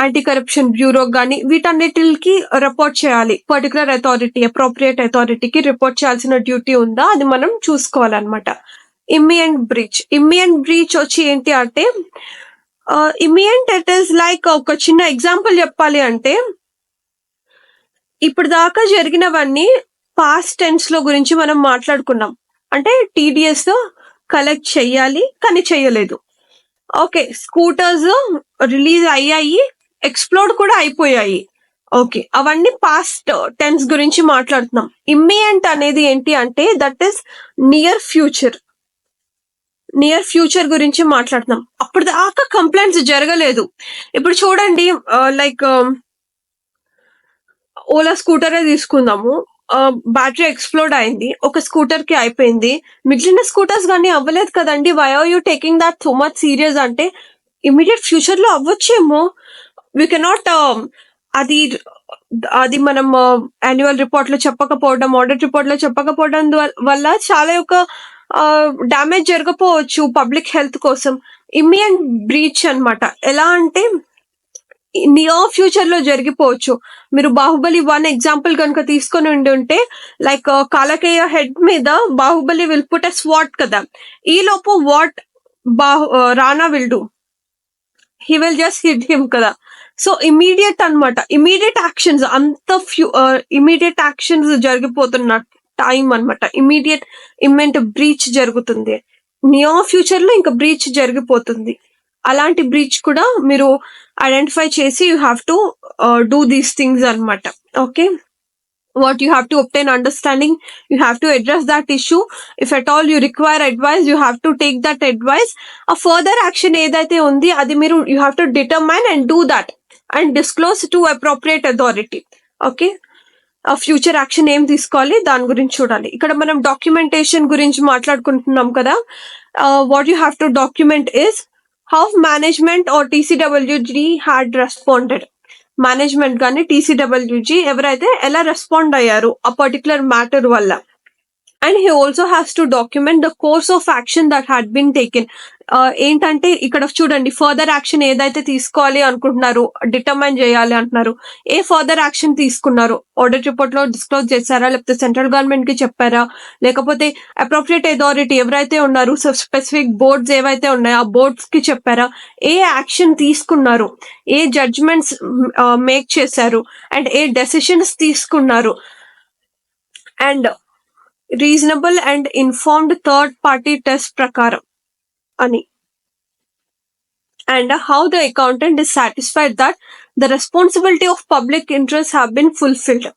యాంటీ కరప్షన్ బ్యూరో గానీ వీటన్నిటికి రిపోర్ట్ చేయాలి. పర్టికులర్ అథారిటీ, అప్రోప్రియేట్ అథారిటీకి రిపోర్ట్ చేయాల్సిన డ్యూటీ ఉందా అది మనం చూసుకోవాలన్నమాట. ఇమ్మియంట్ బ్రీచ్ వచ్చి ఏంటి అంటే ఇమ్మియంట్ ఇట్ ఈస్ లైక్ ఒక చిన్న ఎగ్జాంపుల్ చెప్పాలి అంటే ఇప్పుడు దాకా జరిగినవన్నీ పాస్ట్ టెన్స్ లో గురించి మనం మాట్లాడుకున్నాం. అంటే టీడీఎస్ కలెక్ట్ చెయ్యాలి కానీ చెయ్యలేదు. ఓకే, స్కూటర్స్ రిలీజ్ అయ్యాయి, ఎక్స్ప్లోడ్ కూడా అయిపోయాయి. ఓకే, అవన్నీ పాస్ట్ టెన్స్ గురించి మాట్లాడుతున్నాం. ఇమ్మియంట్ అనేది ఏంటి అంటే దట్ ఈస్ నియర్ ఫ్యూచర్ గురించి మాట్లాడుతున్నాం. అప్పుడు దాకా కంప్లైంట్స్ జరగలేదు. ఇప్పుడు చూడండి, లైక్ ఓలా స్కూటరే తీసుకుందాము. బ్యాటరీ ఎక్స్ప్లోడ్ అయింది, ఒక స్కూటర్ కి అయిపోయింది, మిగిలిన స్కూటర్స్ కానీ అవ్వలేదు కదండి. Why are you taking that so much serious అంటే ఇమీడియట్ ఫ్యూచర్ లో అవ్వచ్చేమో. వీ కెనాట్ అది మనం యాన్యువల్ రిపోర్ట్ లో చెప్పకపోవడం, ఆడిట్ రిపోర్ట్ లో చెప్పకపోవడం వల్ల చాలా యొక్క డ్యామేజ్ జరగపోవచ్చు పబ్లిక్ హెల్త్ కోసం. ఇమ్మియంట్ బ్రీచ్ అన్నమాట. ఎలా అంటే నియర్ ఫ్యూచర్ లో జరిగిపోవచ్చు. మీరు బాహుబలి 1 ఎగ్జాంపుల్ కనుక తీసుకొని ఉంటే లైక్ కాలకేయ హెడ్ మీద Baahubali will put a swat కదా. ఈ లోపు what Rana will do, he will just hit him కదా. సో ఇమీడియట్ అన్నమాట, ఇమీడియట్ యాక్షన్స్, ఇమీడియట్ యాక్షన్స్ జరిగిపోతున్న టైం అన్నమాట. ఇమ్మెంట్ బ్రీచ్ జరుగుతుంది, నియర్ ఫ్యూచర్ లో ఇంకా బ్రీచ్ జరిగిపోతుంది. అలాంటి బ్రీచ్ కూడా మీరు ఐడెంటిఫై చేసి you have to do these things అన్నమాట. Okay, what you have to obtain understanding, you have to address that issue. If at all you require advice, you have to take that advice. A further action ఏదైతే ఉంది అది మీరు you have to determine and do that and disclose to appropriate authority. Okay, ఆ future action ఏం తీసుకోవాలి దాని గురించి చూడాలి. ఇక్కడ మనం డాక్యుమెంటేషన్ గురించి మాట్లాడుకుంటున్నాం కదా. What you have to document is how management or TCWG had responded. Management కానీ టీసీడబ్ల్యూజీ ఎవరైతే ఎలా రెస్పాండ్ అయ్యారు ఆ పర్టికులర్ మ్యాటర్ వల్ల. And he also has to document the course of action that had been taken. ఏంటంటే ఇక్కడ చూడండి, further action ఏదైతే తీసుకోవాలి అనుకుంటున్నారు, డిటర్మైన్ చేయాలి అంటున్నారు, ఏ ఫర్దర్ యాక్షన్ తీసుకున్నారు, ఆడిట్ రిపోర్ట్ లో డిస్క్లోజ్ చేశారా, లేకపోతే సెంట్రల్ గవర్నమెంట్ కి చెప్పారా, లేకపోతే అప్రోప్రియేట్ అథారిటీ ఎవరైతే ఉన్నారు, స్పెసిఫిక్ బోర్డ్స్ ఏవైతే ఉన్నాయో ఆ బోర్డ్స్ కి చెప్పారా, ఏ యాక్షన్ తీసుకున్నారు, ఏ జడ్జ్మెంట్స్ మేక్ చేశారు, అండ్ ఏ డెసిషన్స్ తీసుకున్నారు, and reasonable and informed third party test ప్రకారం అని. And how the accountant is satisfied that the responsibility of public interest have been fulfilled.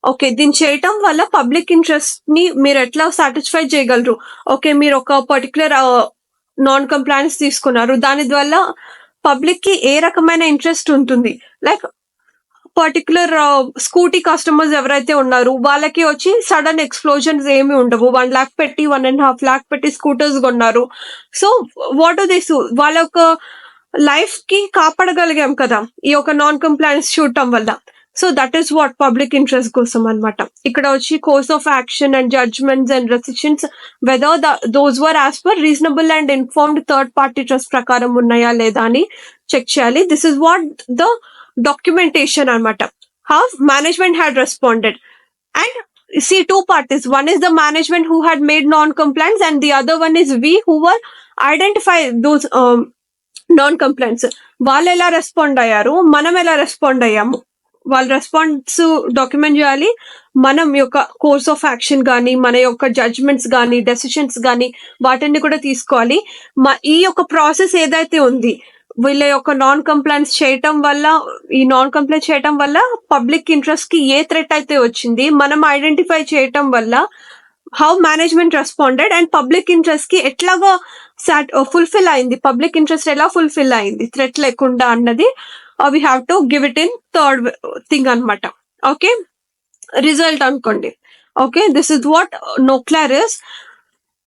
Okay, దీన్ని చేయటం వల్ల పబ్లిక్ ఇంట్రెస్ట్ ని మీరు ఎట్లా సాటిస్ఫై చేయగలరు. ఓకే, మీరు ఒక పర్టికులర్ నాన్ కంప్లైన్స్ తీసుకున్నారు, దాని వల్ల పబ్లిక్ కి ఏ రకమైన ఇంట్రెస్ట్ ఉంటుంది. లైక్ పర్టికులర్ స్కూటీ కస్టమర్స్ ఎవరైతే ఉన్నారు వాళ్ళకి వచ్చి సడన్ ఎక్స్ప్లోజన్స్ ఏమి ఉండవు. 1 lakh పెట్టి 1.5 lakh పెట్టి స్కూటర్స్ కొన్నారు. సో వాట్ దిస్, వాళ్ళ యొక్క లైఫ్ కి కాపాడగలిగాం కదా ఈ యొక్క నాన్ కంప్లైన్స్ చూడటం వల్ల. So that is what public interest కోసం అన్నమాట. ఇక్కడ వచ్చి course of action and judgements and decisions whether those were as per reasonable and informed third party trust ప్రకారం ఉన్నాయా లేదా అని చెక్ చేయాలి. This is what the documentation anamata. How management had responded. And see, 2 parties, one is the management who had made non-compliance and the other one is we who were identify those non-compliance. వాళ్ళు ఎలా respond అయ్యారు, మనం ఎలా respond అయ్యాము, వాళ్ళ response document చేయాలి. మనం యొక్క కోర్స్ ఆఫ్ యాక్షన్ కానీ మన యొక్క జడ్జ్మెంట్స్ కానీ డెసిషన్స్ కానీ వాటిని కూడా తీసుకోవాలి. ఈ యొక్క ప్రాసెస్ ఏదైతే ఉంది వీళ్ళ యొక్క నాన్ కంప్లైన్స్ చేయటం వల్ల పబ్లిక్ ఇంట్రెస్ట్ కి ఏ థ్రెట్ అయితే వచ్చింది మనం ఐడెంటిఫై చేయటం వల్ల how management responded and public interest కి ఎట్లాగా ఫుల్ఫిల్ అయింది, పబ్లిక్ ఇంట్రెస్ట్ ఎలా ఫుల్ఫిల్ అయింది థ్రెట్ లేకుండా అన్నది we have to give it in third thing అనమాట. ఓకే, రిజల్ట్ అనుకోండి. Okay, this is what NOCLAR is.